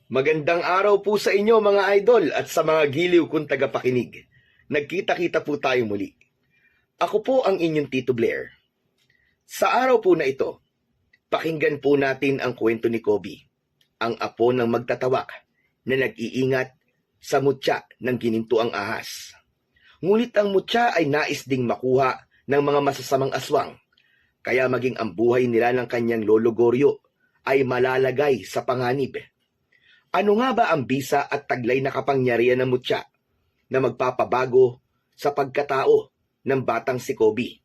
Magandang araw po sa inyo mga idol at sa mga giliw kong tagapakinig. Nagkita-kita po tayo muli. Ako po ang inyong Tito Blair. Sa araw po na ito, pakinggan po natin ang kwento ni Kobe, ang apo ng magtatawak na nag-iingat sa mutya ng ginintuang ahas. Ngunit ang mutya ay nais ding makuha ng mga masasamang aswang, kaya maging ang buhay nila ng kanyang lolo Goryo ay malalagay sa panganib. Ano nga ba ang bisa at taglay na kapangyarihan ng mutya na magpapabago sa pagkatao ng batang si Kobe?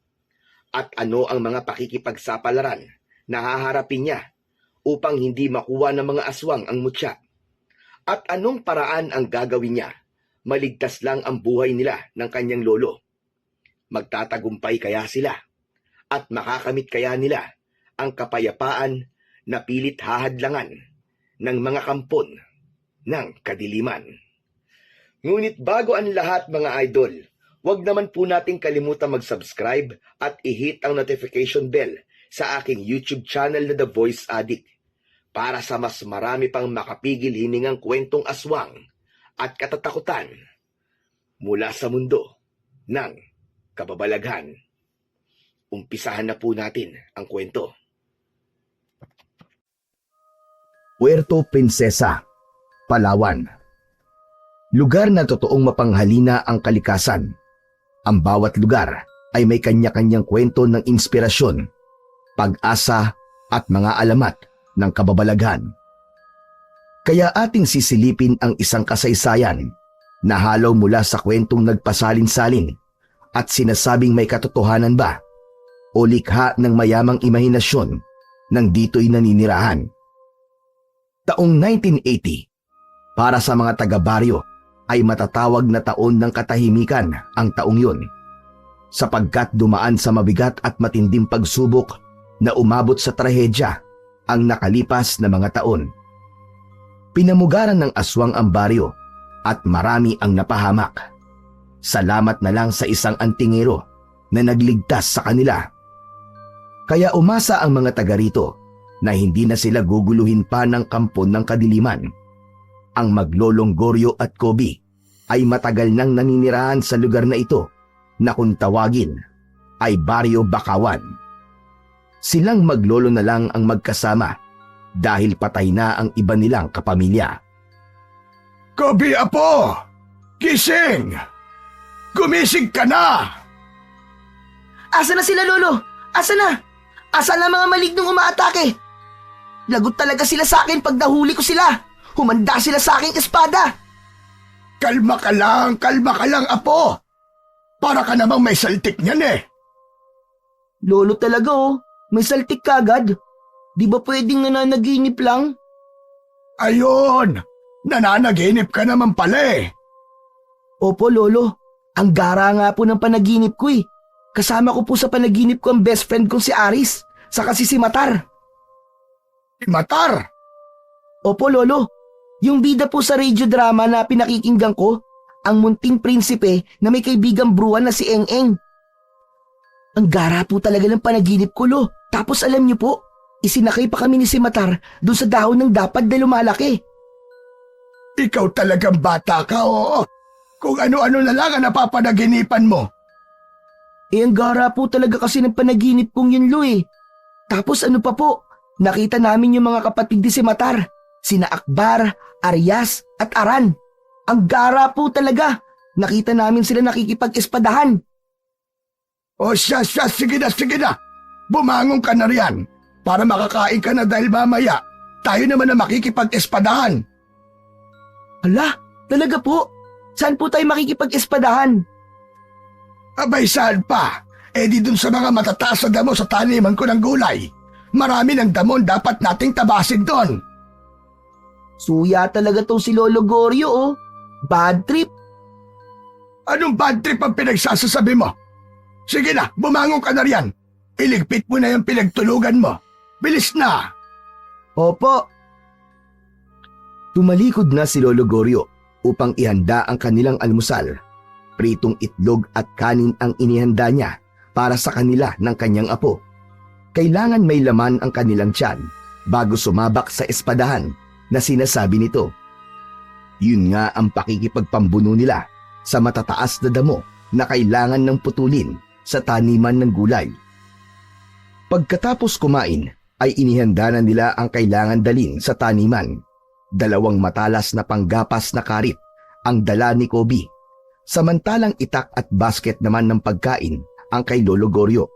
At ano ang mga pakikipagsapalaran na haharapin niya upang hindi makuha ng mga aswang ang mutya? At anong paraan ang gagawin niya maligtas lang ang buhay nila ng kanyang lolo? Magtatagumpay kaya sila? At makakamit kaya nila ang kapayapaan na pilit hahadlangan ng mga kampon ng kadiliman? Ngunit bago ang lahat mga idol, huwag naman po nating kalimutan mag-subscribe at i-hit ang notification bell sa aking YouTube channel na The Voice Addict para sa mas marami pang makapigil hiningang kwentong aswang at katatakutan mula sa mundo ng kababalaghan. Umpisahan na po natin ang kwento. Puerto Princesa, Palawan. Lugar na totoong mapanghalina ang kalikasan. Ang bawat lugar ay may kanya-kanyang kwento ng inspirasyon, pag-asa at mga alamat ng kababalaghan. Kaya ating sisilipin ang isang kasaysayan na halaw mula sa kwentong nagpasalin-salin at sinasabing may katotohanan ba o likha ng mayamang imahinasyon ng dito'y naninirahan. Taong 1980, para sa mga taga-baryo ay matatawag na taon ng katahimikan ang taong yun, sapagkat dumaan sa mabigat at matinding pagsubok na umabot sa trahedya ang nakalipas na mga taon. Pinamugaran ng aswang ang baryo at marami ang napahamak. Salamat na lang sa isang antingero na nagligtas sa kanila. Kaya umasa ang mga taga rito na hindi na sila guguluhin pa ng kampon ng kadiliman. Ang maglolong Goryo at Kobe ay matagal nang naninirahan sa lugar na ito na kung tawagin ay Baryo Bakawan. Silang maglolo na lang ang magkasama dahil patay na ang iba nilang kapamilya. Kobe, apo! Gising! Gumising ka na! Asa na sila, Lolo? Asa na? Asa na mga malignong umaatake? Lagot talaga sila sa akin pag nahuli ko sila. Humanda sila sa aking espada. Kalma ka lang, apo! Para ka namang may saltik niyan eh. Lolo talaga oh, may saltik kagad. Di ba pwedeng nananaginip lang? Ayun! Nananaginip ka naman pala eh. Opo, Lolo. Ang gara nga po ng panaginip ko eh. Kasama ko po sa panaginip ko ang best friend kong si Aris, saka si Matar. Matar! Opo, Lolo. Yung bida po sa radio drama na pinakikinggan ko, ang munting prinsipe na may kaibigang bruwan na si Eng-Eng. Ang gara po talaga ng panaginip ko, Lo. Tapos alam niyo po, isinakay pa kami ni si Matar doon sa dahon ng dapad na lumalaki. Ikaw talagang bata ka, oo. Kung ano-ano na lang ang napapanaginipan mo. Ang gara po talaga kasi ng panaginip kong yun, Lo eh. Tapos ano pa po, nakita namin yung mga kapatid ni si Matar, sina Akbar, Arias at Aran. Ang gara po talaga. Nakita namin sila nakikipag-espadahan. O siya, sige na. Bumangon ka na riyan para makakain ka na dahil mamaya tayo naman na makikipag-espadahan. Hala, talaga po? Saan po tayo makikipag-espadahan? Abay, saan pa? Di dun sa mga matataas na damo sa taniman ko ng gulay. Marami ng damon dapat nating tabasin doon. Suya talaga tong si Lolo Goryo oh. Bad trip. Anong bad trip ang pinagsasasabi mo? Sige na, bumangon ka na riyan. Iligpit mo na yung pinagtulugan mo. Bilis na! Opo. Tumalikod na si Lolo Goryo upang ihanda ang kanilang almusal. Pritong itlog at kanin ang inihanda niya para sa kanila ng kanyang apo. Kailangan may laman ang kanilang tiyan bago sumabak sa espadahan na sinasabi nito. Yun nga ang pakikipagpambuno nila sa matataas na damo na kailangan ng putulin sa taniman ng gulay. Pagkatapos kumain ay inihanda na nila ang kailangan dalin sa taniman. 2 matalas na panggapas na karit ang dala ni Kobe. Samantalang itak at basket naman ng pagkain ang kay Lolo Goryo.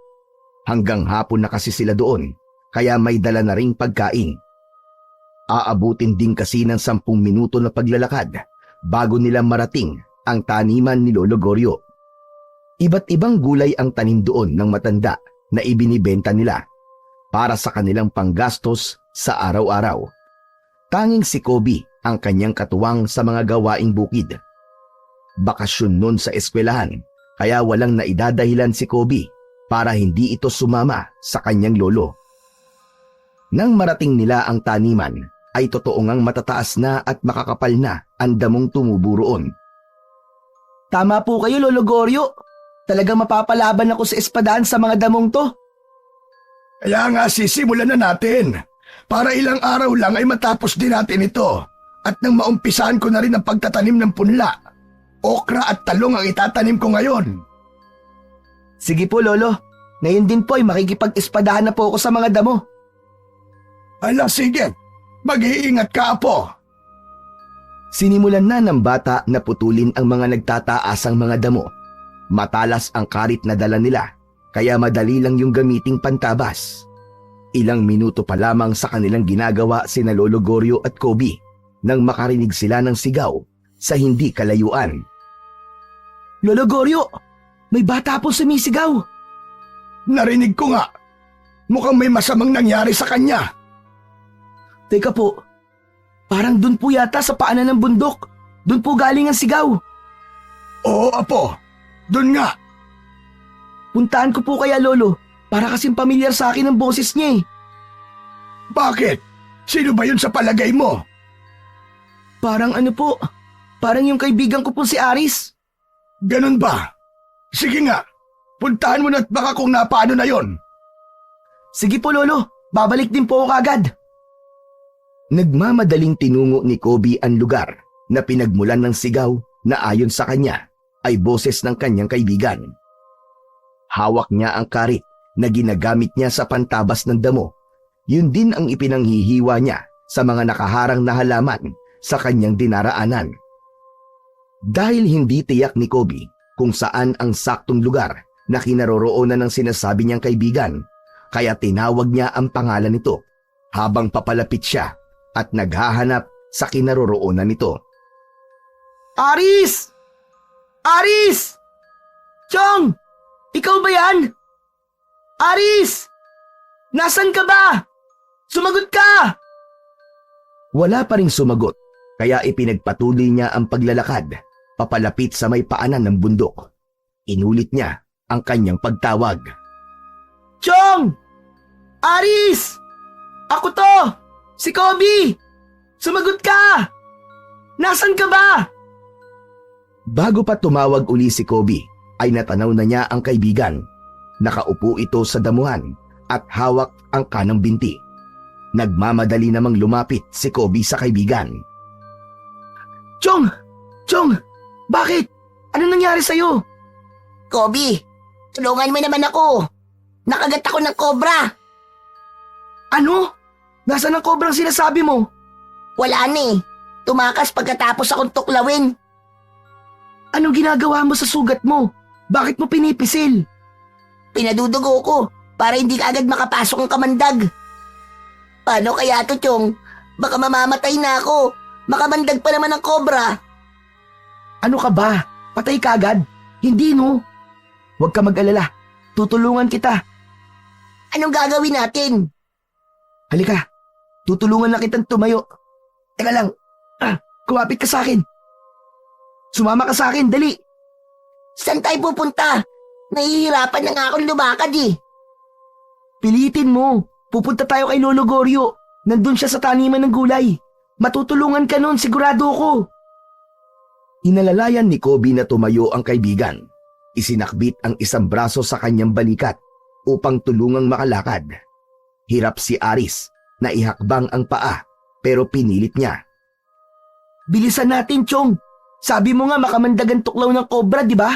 Hanggang hapon na kasi sila doon, kaya may dala na ring pagkain. Aabutin din kasi ng 10 minuto na paglalakad bago nila marating ang taniman ni Lolo Goryo. Iba't ibang gulay ang tanim doon ng matanda na ibinibenta nila para sa kanilang panggastos sa araw-araw. Tanging si Kobe ang kanyang katuwang sa mga gawaing bukid. Bakasyon nun sa eskwelahan, kaya walang naidadahilan si Kobe para hindi ito sumama sa kanyang lolo. Nang marating nila ang taniman, ay totoo ngang matataas na at makakapal na ang damong tumubo roon. Tama po kayo, Lolo Goryo. Talagang mapapalaban ako sa espadaan sa mga damong to. Kaya nga sisimulan na natin. Para ilang araw lang ay matapos din natin ito. At nang maumpisahan ko na rin ang pagtatanim ng punla, okra at talong ang itatanim ko ngayon. Sige po, Lolo. Ngayon din po ay makikipag-espadahan na po ako sa mga damo. Ala, sige. Mag-iingat ka, Apo. Sinimulan na ng bata na putulin ang mga nagtataasang mga damo. Matalas ang karit na dala nila, kaya madali lang yung gamiting pantabas. Ilang minuto pa lamang sa kanilang ginagawa sina Lolo Goryo at Kobe nang makarinig sila ng sigaw sa hindi kalayuan. Lolo Goryo, may bata po sumisigaw. Narinig ko nga. Mukhang may masamang nangyari sa kanya. Teka po, parang dun po yata sa paanan ng bundok. Dun po galing ang sigaw. Oo, Apo. Doon nga. Puntahan ko po kaya, Lolo, para kasing pamilyar sa akin ang boses niya eh. Bakit? Sino ba yun sa palagay mo? Parang ano po, parang yung kaibigan ko po si Aris. Ganun ba? Sige nga. Puntahan mo na at baka kung napaano na yon. Sige po, Lolo, babalik din po ako kagad. Nagmamadaling tinungo ni Kobe ang lugar na pinagmulan ng sigaw na ayon sa kanya ay boses ng kanyang kaibigan. Hawak niya ang karit na ginagamit niya sa pantabas ng damo. Yun din ang ipinanghihiwa niya sa mga nakaharang na halaman sa kanyang dinaraanan. Dahil hindi tiyak ni Kobe kung saan ang saktong lugar na kinaroroonan ng sinasabi niyang kaibigan, kaya tinawag niya ang pangalan nito habang papalapit siya at naghahanap sa kinaroroonan nito. Aris! Aris! Chong! Ikaw ba yan? Aris! Nasaan ka ba? Sumagot ka! Wala pa ring sumagot, kaya ipinagpatuloy niya ang paglalakad papalapit sa may paanan ng bundok. Inulit niya ang kanyang pagtawag. Chong! Aris! Ako to! Si Kobe! Sumagot ka! Nasaan ka ba? Bago pa tumawag uli si Kobe, ay natanaw na niya ang kaibigan. Nakaupo ito sa damuhan at hawak ang kanang binti. Nagmamadali namang lumapit si Kobe sa kaibigan. Chong! Chong! Bakit? Ano nangyari sa'yo? Kobe, tulungan mo naman ako. Nakagat ako ng kobra. Ano? Nasaan ang kobrang sinasabi mo? Wala na eh. Tumakas pagkatapos akong tuklawin. Anong ginagawa mo sa sugat mo? Bakit mo pinipisil? Pinadudugo ko para hindi ka agad makapasok ang kamandag. Paano kaya to, Chong? Baka mamamatay na ako. Makamandag pa naman ang kobra. Ano ka ba? Patay ka agad? Hindi no. Huwag ka mag-alala. Tutulungan kita. Anong gagawin natin? Halika. Tutulungan na kitang tumayo. Teka lang. Kumapit ka sa akin. Sumama ka sa akin, dali. Saan tayo pupunta? Nahihirapan na nga akong lumakad eh. Pilitin mo. Pupunta tayo kay Lolo Goryo. Nandun siya sa taniman ng gulay. Matutulungan ka nun, sigurado ko. Inalalayan ni Kobe na tumayo ang kaibigan. Isinakbit ang isang braso sa kanyang balikat upang tulungang makalakad. Hirap si Aris na ihakbang ang paa pero pinilit niya. Bilisan natin, Chong. Sabi mo nga makamandagan tuklaw ng kobra, di ba?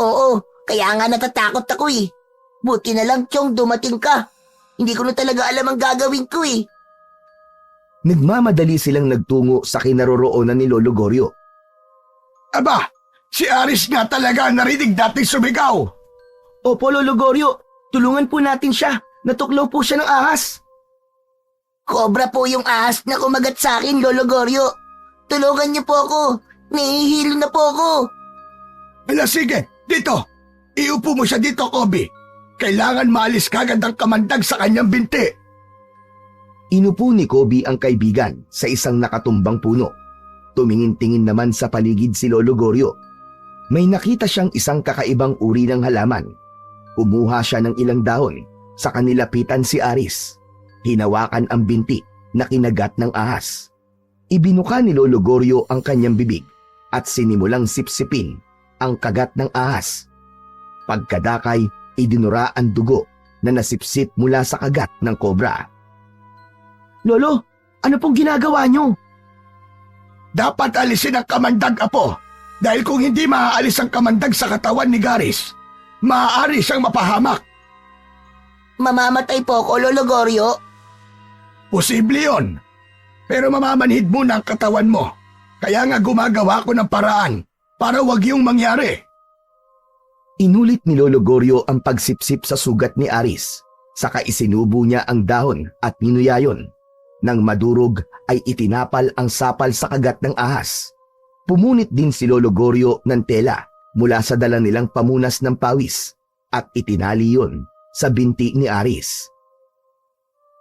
Oo, kaya nga natatakot ako eh. Buti na lang, Chong, dumating ka. Hindi ko na talaga alam ang gagawin ko eh. Nagmamadali silang nagtungo sa kinaroroonan ni Lolo Goryo. Aba, si Aris nga talaga ang narinig nating sumigaw. Opo, Lolo Goryo. Tulungan po natin siya. Natuklaw po siya ng ahas. Cobra po yung ahas na kumagat sa akin, Lolo Goryo. Tulungan niyo po ako. Nahihilo na po ako. Ala sige, dito. Iupo mo siya dito, Kobe. Kailangan maalis kagad ang kamandag sa kanyang binti. Inupo ni Kobe ang kaibigan sa isang nakatumbang puno. Tumingin-tingin naman sa paligid si Lolo Goryo. May nakita siyang isang kakaibang uri ng halaman. Kumuha siya ng ilang dahon, sa kanilapitan si Aris. Hinawakan ang binti na kinagat ng ahas. Ibinuka ni Lolo Goryo ang kanyang bibig at sinimulang sipsipin ang kagat ng ahas. Pagkadakay, idinura ang dugo na nasipsip mula sa kagat ng kobra. Lolo, ano pong ginagawa niyo? Dapat alisin ang kamandag, Apo. Dahil kung hindi maaalis ang kamandag sa katawan ni Garis, maaari siyang mapahamak. Mamamatay po ako, Lolo Goryo. Posible yun. Pero mamamanhid muna ang katawan mo. Kaya nga gumagawa ko ng paraan para wag yung mangyari. Inulit ni Lolo Goryo ang pagsipsip sa sugat ni Aris. Saka isinubo niya ang dahon at ninuyayon. Nang madurog ay itinapal ang sapal sa kagat ng ahas. Pumunit din si Lolo Goryo ng tela mula sa dala nilang pamunas ng pawis at itinali yun sa binti ni Aris.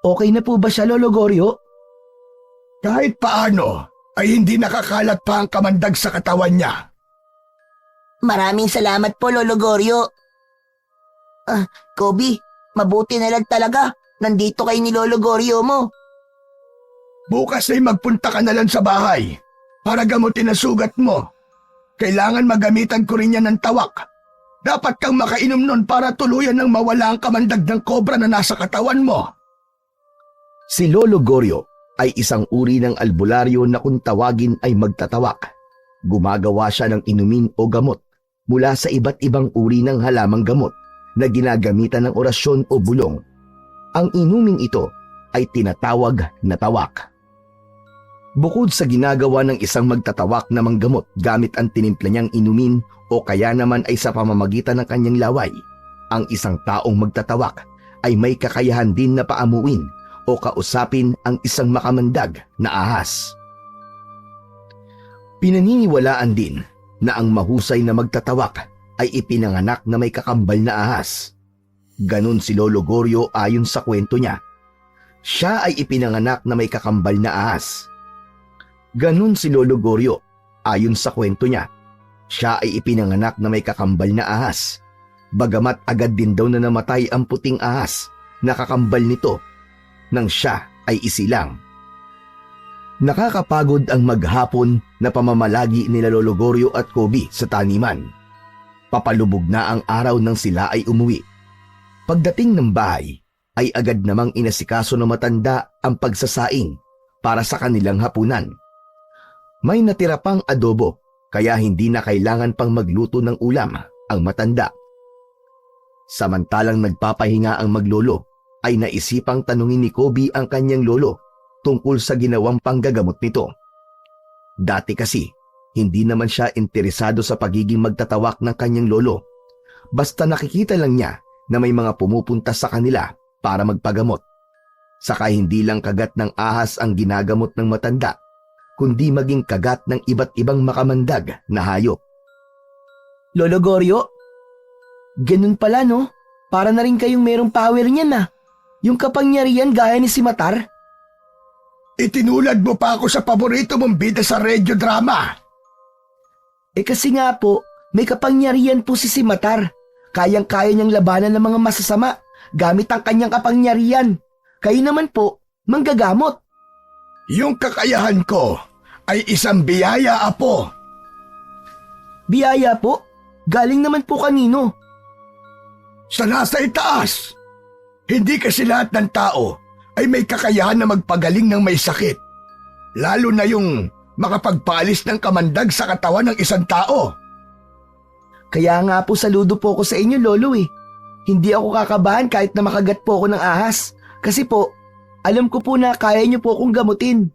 Okay na po ba siya, Lolo Goryo? Kahit paano ay hindi nakakalat pa ang kamandag sa katawan niya. Maraming salamat po, Lolo Goryo. Kobe, mabuti na lang talaga. Nandito kayo ni Lolo Goryo mo. Bukas ay magpunta ka na lang sa bahay para gamutin ang sugat mo. Kailangan magamitan ko rin yan ng tawak. Dapat kang makainom nun para tuluyan ng mawala ang kamandag ng kobra na nasa katawan mo. Si Lolo Goryo ay isang uri ng albularyo na kung tawagin ay magtatawak. Gumagawa siya ng inumin o gamot mula sa iba't ibang uri ng halamang gamot na ginagamitan ng orasyon o bulong. Ang inuming ito ay tinatawag na tawak. Bukod sa ginagawa ng isang magtatawak na manggamot gamit ang tinimpla niyang inumin o kaya naman ay sa pamamagitan ng kanyang laway, ang isang taong magtatawak ay may kakayahan din na paamuin o kausapin ang isang makamandag na ahas. Pinaniniwalaan din na ang mahusay na magtatawak ay ipinanganak na may kakambal na ahas. Ganon si Lolo Goryo ayon sa kwento niya. Siya ay ipinanganak na may kakambal na ahas. Ganon si Lolo Goryo ayon sa kwento niya. Siya ay ipinanganak na may kakambal na ahas. Bagamat agad din daw na namatay ang puting ahas na kakambal nito nang siya ay isilang. Nakakapagod ang maghapon na pamamalagi nila Lolo Goryo at Kobe sa taniman. Papalubog na ang araw nang sila ay umuwi. Pagdating ng bahay, ay agad namang inasikaso ng matanda ang pagsasaing para sa kanilang hapunan. May natira pang adobo, kaya hindi na kailangan pang magluto ng ulam ang matanda. Samantalang nagpapahinga ang maglolo, ay naisipang tanungin ni Kobe ang kanyang lolo tungkol sa ginawang panggagamot nito. Dati kasi, hindi naman siya interesado sa pagiging magtatawak ng kanyang lolo. Basta nakikita lang niya na may mga pumupunta sa kanila para magpagamot. Saka hindi lang kagat ng ahas ang ginagamot ng matanda, kundi maging kagat ng iba't ibang makamandag na hayop. Lolo Goryo, ganun pala no? Para na rin kayong merong power niyan na. Yung kapangyarihan gaya ni Simatar. Itinulad mo pa ako sa paborito mong bida sa radio drama. Kasi nga po, may kapangyarihan po si Simatar. Kayang-kaya niyang labanan ng mga masasama gamit ang kanyang kapangyarihan. Kayo naman po, manggagamot. Yung kakayahan ko ay isang biyaya, Apo. Biyaya po? Galing naman po kanino? Sa nasa itaas. Hindi kasi lahat ng tao ay may kakayahan na magpagaling ng may sakit Lalo na yung makapagpaalis ng kamandag sa katawan ng isang tao. Kaya nga po saludo po ako sa inyo, Lolo eh. Hindi ako kakabahan kahit na makagat po ako ng ahas. Kasi po, alam ko po na kaya niyo po akong gamutin.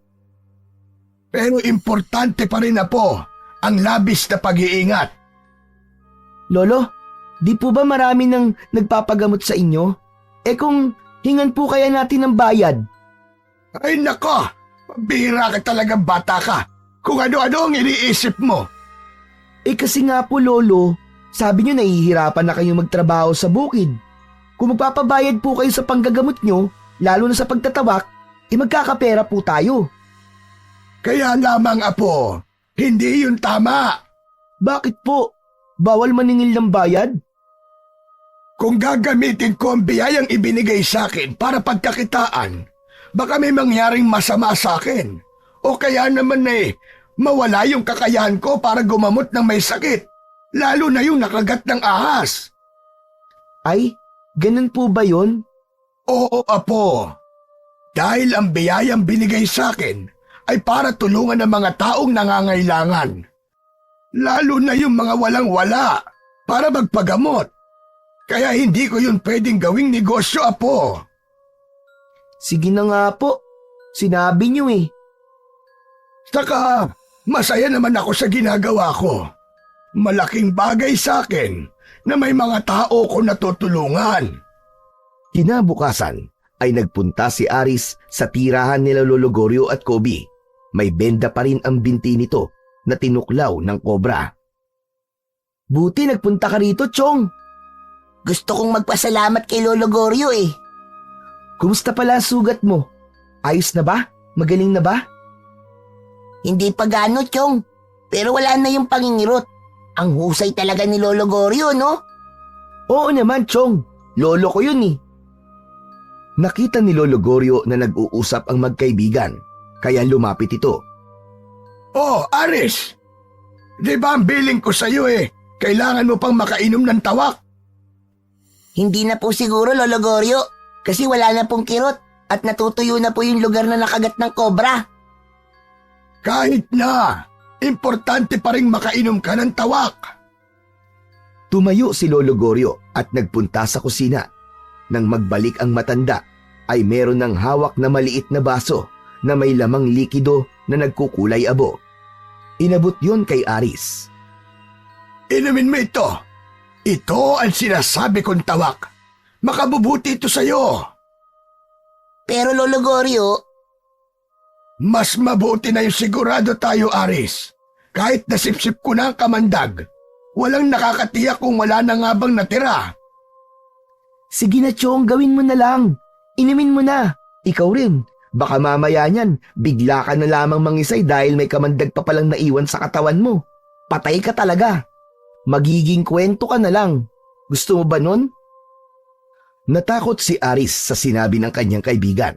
Pero importante pa rin na po ang labis na pag-iingat. Lolo, di po ba marami nang nagpapagamot sa inyo? Eh kung hingan po kaya natin ng bayad? Ay nako, bihira ka talagang bata ka. Kung ano-ano ang iniisip mo. Eh kasi nga po, Lolo, sabi niyo nahihirapan na kayong magtrabaho sa bukid. Kung magpapabayad po kayo sa panggagamot nyo, lalo na sa pagtatawak, magkakapera po tayo. Kaya lamang apo, hindi yun tama. Bakit po? Bawal maningil ng bayad? Kung gagamitin ko ang biyayang ibinigay sa akin para pagkakitaan, baka may mangyaring masama sa akin. O kaya naman mawala yung kakayahan ko para gumamot ng may sakit, lalo na yung nakagat ng ahas. Ay, ganun po ba yun? Oo, apo. Dahil ang biyayang binigay sa akin ay para tulungan ang mga taong nangangailangan. Lalo na yung mga walang-wala para magpagamot. Kaya hindi ko yun pwedeng gawing negosyo, apo. Sige na nga po. Sinabi niyo eh. Saka, masaya naman ako sa ginagawa ko. Malaking bagay sa akin na may mga tao ko natutulungan. Kinabukasan ay nagpunta si Aris sa tirahan nila Lolo Goryo at Kobe. May benda pa rin ang binti nito na tinuklaw ng kobra. Buti nagpunta ka rito, Chong. Gusto kong magpasalamat kay Lolo Goryo eh. Kumusta pala ang sugat mo? Ayos na ba? Magaling na ba? Hindi pa gano, Chong. Pero wala na yung pangingirot. Ang husay talaga ni Lolo Goryo, no? Oo naman, Chong. Lolo ko yun eh. Nakita ni Lolo Goryo na nag-uusap ang magkaibigan, kaya lumapit ito. Oh, Aris! Di ba ang billing ko sa'yo kailangan mo pang makainom ng tawak? Hindi na po siguro, Lolo Goryo. Kasi wala na pong kirot at natutuyo na po yung lugar na nakagat ng kobra. Kahit na, importante pa rin makainom ka ng tawak. Tumayo si Lolo Goryo at nagpunta sa kusina. Nang magbalik ang matanda, ay meron ng hawak na maliit na baso na may lamang likido na nagkukulay abo. Inabot yon kay Aris. Inumin mo ito. Ito ang sinasabi kong tawak. Makabubuti ito sa'yo. Pero Lolo Goryo, Mas mabuti na yung sigurado tayo, Aris. Kahit nasipsip ko na ang kamandag, walang nakakatiyak kung wala na nga bang natira. Sige na, Chong. Gawin mo na lang. Inumin mo na. Ikaw rin. Baka mamaya niyan, bigla ka na lamang mangisay dahil may kamandag pa palang naiwan sa katawan mo. Patay ka talaga. Magiging kwento ka na lang. Gusto mo ba nun? Natakot si Aris sa sinabi ng kanyang kaibigan.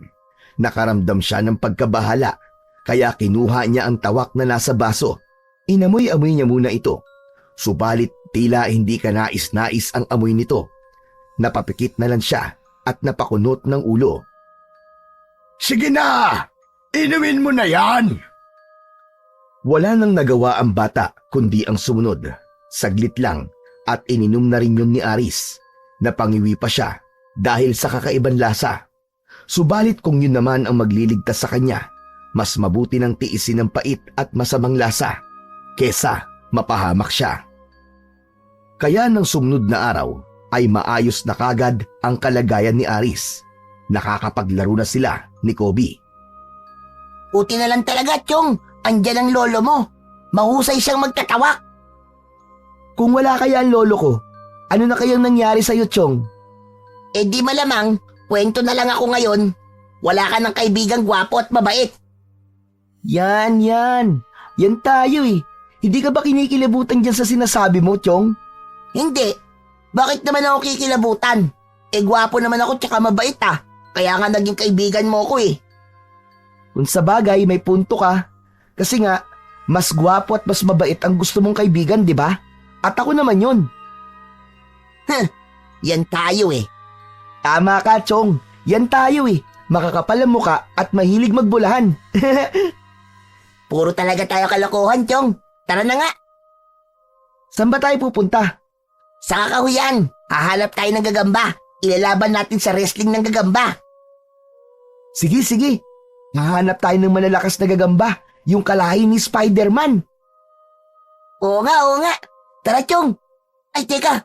Nakaramdam siya ng pagkabahala, kaya kinuha niya ang tawak na nasa baso. Inamoy-amoy niya muna ito. Subalit tila hindi ka nais-nais ang amoy nito. Napapikit na lang siya at napakunot ng ulo. Sige na! Inumin mo na yan! Wala nang nagawa ang bata kundi ang sumunod. Saglit lang at ininom na rin yun ni Aris. Napangiwi pa siya dahil sa kakaibang lasa. Subalit kung yun naman ang magliligtas sa kanya, mas mabuti nang tiisin ang pait at masamang lasa kesa mapahamak siya. Kaya nang sumunod na araw ay maayos na kagad ang kalagayan ni Aris. Nakakapaglaro na sila ni Kobe. Buti na lang talaga, Chong. Andyan ang lolo mo. Mahusay siyang magtatawak. Kung wala kaya ang lolo ko, ano na kayang nangyari sa'yo, Chong? Eh di malamang, kwento na lang ako ngayon. Wala ka ng kaibigang gwapo at mabait. Yan. Yan tayo eh. Hindi ka ba kinikilabutan dyan sa sinasabi mo, Chong? Hindi. Bakit naman ako kikilabutan? Eh gwapo naman ako tsaka mabait ah. Kaya nga naging kaibigan mo ko eh. Kung sa bagay, may punto ka. Kasi nga, mas gwapo at mas mabait ang gusto mong kaibigan, di ba? At ako naman yun. Yan tayo eh. Tama ka, Chong. Yan tayo eh. Makakapal ang muka at mahilig magbulahan. Puro talaga tayo kalokohan, Chong. Tara na nga. Saan ba tayo pupunta? Sa kakahuyan, hahanap tayo ng gagamba. Ilalaban natin sa wrestling ng gagamba. Sige, sige. Hahanap tayo ng malalakas na gagamba. Yung kalahi ni Spider-Man. Oo nga. Tara, Chong. Ay, teka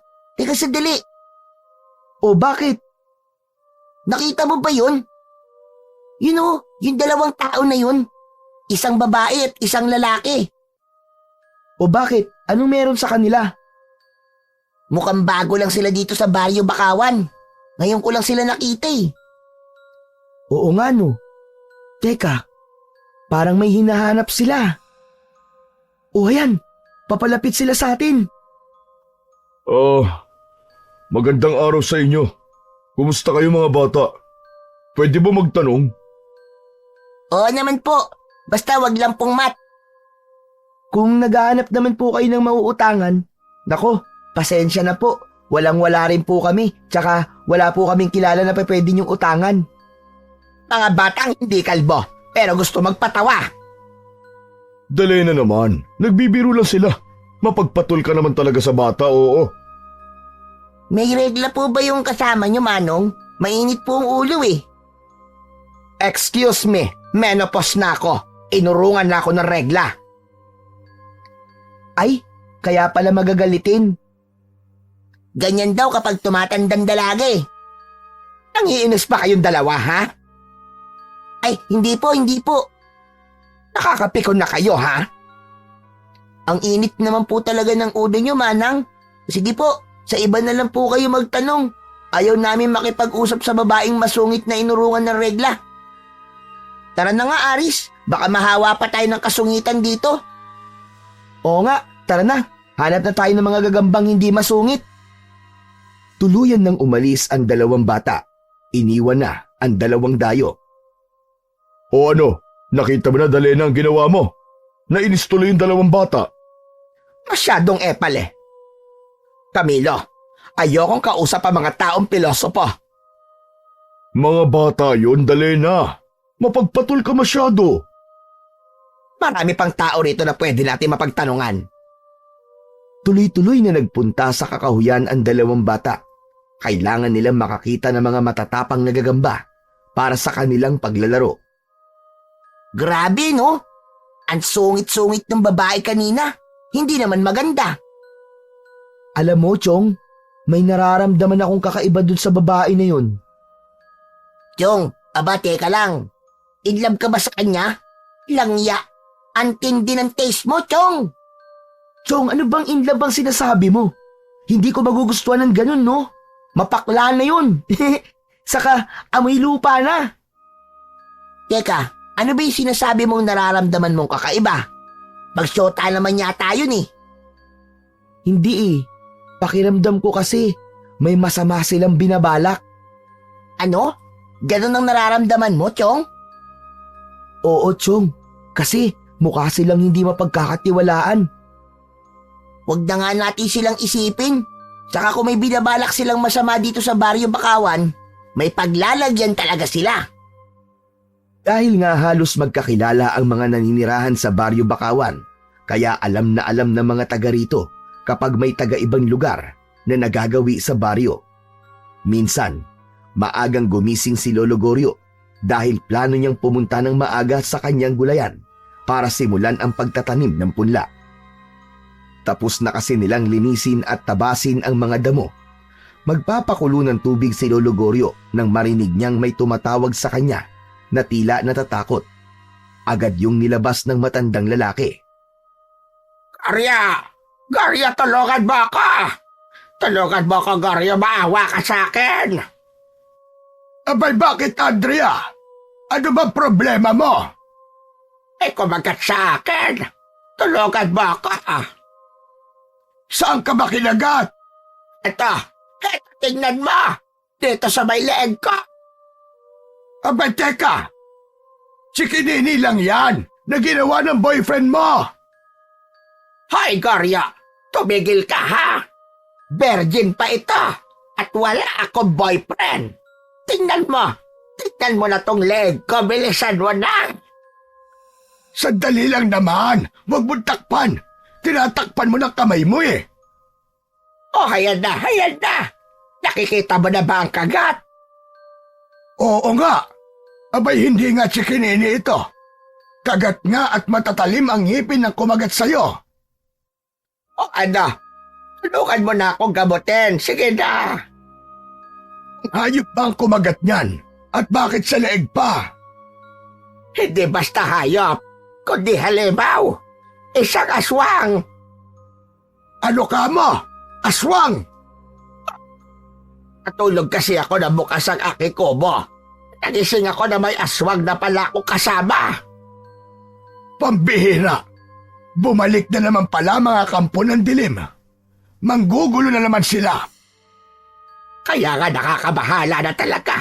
sandali. O bakit? Nakita mo ba yun? Yun o, yung dalawang tao na yun. Isang babae at isang lalaki. O bakit? Anong meron sa kanila? Mukhang bago lang sila dito sa Baryo Bakawan. Ngayon ko lang sila nakita eh. Oo nga no. Teka, parang may hinahanap sila. O ayan, papalapit sila sa atin. Magandang araw sa inyo. Kumusta kayo mga bata? Pwede ba magtanong? Oo naman po. Basta wag lang pong mat. Kung naghahanap naman po kayo ng mauutangan, nako, pasensya na po. Walang-wala rin po kami, tsaka wala po kaming kilala na pwede niyong utangan. Mga batang hindi kalbo, pero gusto magpatawa. Dali na naman. Nagbibiro lang sila. Mapagpatol ka naman talaga sa bata, oo. May regla po ba yung kasama niyo, Manong? Mainit po ang ulo eh. Excuse me, menopause na ako. Inurungan na ako ng regla. Ay, kaya pala magagalitin. Ganyan daw kapag tumatandang dalaga eh. Nangiinis pa kayong dalawa, ha? Ay, hindi po. Nakakapikon na kayo, ha? Ang init naman po talaga ng ulo niyo, Manang. Sige po, sa iba na lang po kayo magtanong. Ayaw namin makipag-usap sa babaeng masungit na inurungan ng regla. Tara na nga, Aris. Baka mahawa pa tayo ng kasungitan dito. Oo nga, tara na. Hanap na tayo ng mga gagambang hindi masungit. Tuluyan nang umalis ang dalawang bata. Iniwan na ang dalawang dayo. O ano, nakita mo na dali na ang ginawa mo? Nainis tuloy yung dalawang bata. Masyadong epal eh. Camilo, ayokong kausap ang mga taong pilosopo. Mga bata yun, dali na. Mapagpatol ka masyado. Marami pang tao rito na pwede natin mapagtanungan. Tuloy-tuloy na nagpunta sa kakahuyan ang dalawang bata. Kailangan nilang makakita ng mga matatapang na gagamba para sa kanilang paglalaro. Grabe, no? Ang sungit-sungit ng babae kanina. Hindi naman maganda. Alam mo, Chong, may nararamdaman akong kakaiba dun sa babae na yun. Chong, aba teka lang. In love ka ba sa kanya? Langya. Ang tindi ng taste mo, Chong. Chong, ano bang in love ang sinasabi mo? Hindi ko magugustuhan ng ganun, no? Mapakla na yun. Saka, amoy lupa na. Teka, ano ba yung sinasabi mong nararamdaman mong kakaiba? Magsyota naman yata yun eh. Hindi eh. Pakiramdam ko kasi may masama silang binabalak. Ano? Ganon ang nararamdaman mo, Chong? Oo, Chong. Kasi mukha silang hindi mapagkakatiwalaan. Huwag na nga natin silang isipin. Saka kung may binabalak silang masama dito sa Baryo Bakawan, may paglalagyan talaga sila. Dahil nga halos magkakilala ang mga naninirahan sa Baryo Bakawan, kaya alam na ng mga taga rito kapag may taga-ibang lugar na nagagawi sa baryo. Minsan, maagang gumising si Lolo Goryo dahil plano niyang pumunta ng maaga sa kanyang gulayan para simulan ang pagtatanim ng punla. Tapos na kasi nilang linisin at tabasin ang mga damo. Magpapakulo ng tubig si Lolo Goryo nang marinig niyang may tumatawag sa kanya na tila natatakot. Agad yung nilabas ng matandang lalaki. Garya! Garya, tulungan mo ako! Tulungan mo ako, Garya, maawa ka sa akin! Abay, bakit, Andrea? Ano ba problema mo? Kumagat sa akin! Tulungan mo ako! Saan ka ba kinagat? Ito, tingnan mo! Dito sa may leeg ko! Abay, teka! Si Kinini lang yan na ginawa ng boyfriend mo! Hoy, Garya! Tumigil ka, ha? Virgin pa ito at wala akong boyfriend. Tingnan mo na tong leg ko, bilisan mo na. Sandali lang naman. Huwag mo takpan. Tinatakpan mo ng kamay mo eh. Oh, hayan na, hayan na! Nakikita mo na ba ang kagat? Oo nga. Abay, hindi nga chikinini ito. Kagat nga at matatalim ang ngipin ng kumagat sa'yo. O ano? Tulungan mo na akong gamutin. Sige na! Hayop ba ang kumagat niyan? At bakit sa leeg pa? Hindi basta hayop, kundi halimaw. Isang aswang. Ano ka mo? Aswang! Natulog kasi ako na bukas ang aking kubo. Nagising ako na may aswang na pala akong kasama. Pambihira! Bumalik na naman pala mga kampo ng dilim. Manggugulo na naman sila. Kaya nga nakakabahala na talaga.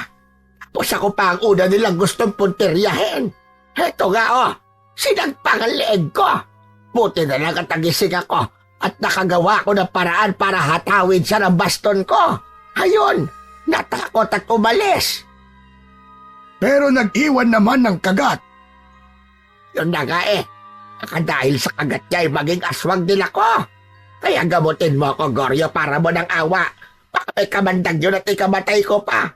Tapos ako pa ang una nilang gustong puntiryahin. Heto nga oh, sinagpang ang leeg ko. Buti na lang at nagising ako at nakagawa ko ng paraan para hatawin siya ng baston ko. Ayun, natakot at umalis. Pero nag-iwan naman ng kagat. Yun na nga eh. Saka dahil sa kagat niya ay maging aswang din ako. Kaya gamutin mo ako, Goryo, para mo ng awa. Baka may kamandag yun at ikamatay ko pa.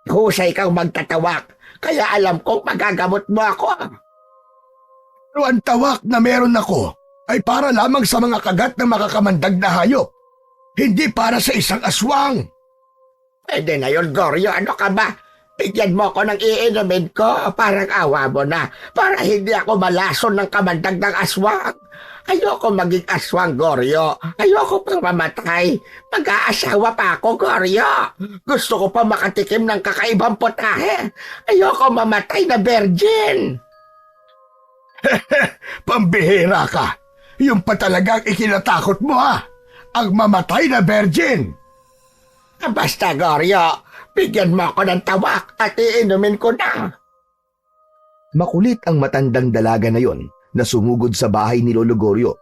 Husay kang magtatawak. Kaya alam kong magagamot mo ako. Pero ang tawak na meron ako ay para lamang sa mga kagat ng makakamandag na hayop. Hindi para sa isang aswang. Pwede na yun, Goryo. Ano ka ba? Bigyan mo ako ng iinumin ko. Parang awa mo na. Para hindi ako malason ng kamandag ng aswang. Ayoko maging aswang, Goryo. Ayoko pang mamatay. Mag-aasawa pa ako, Goryo. Gusto ko pa makatikim ng kakaibang putahe. Ayoko mamatay na virgin. Pambihira ka. Yung pa talagang ikinatakot mo ha. Ang mamatay na virgin. Basta, Goryo. Bigyan mo ako ng tawak at iinumin ko na. Makulit ang matandang dalaga na yon na sumugod sa bahay ni Lolo Goryo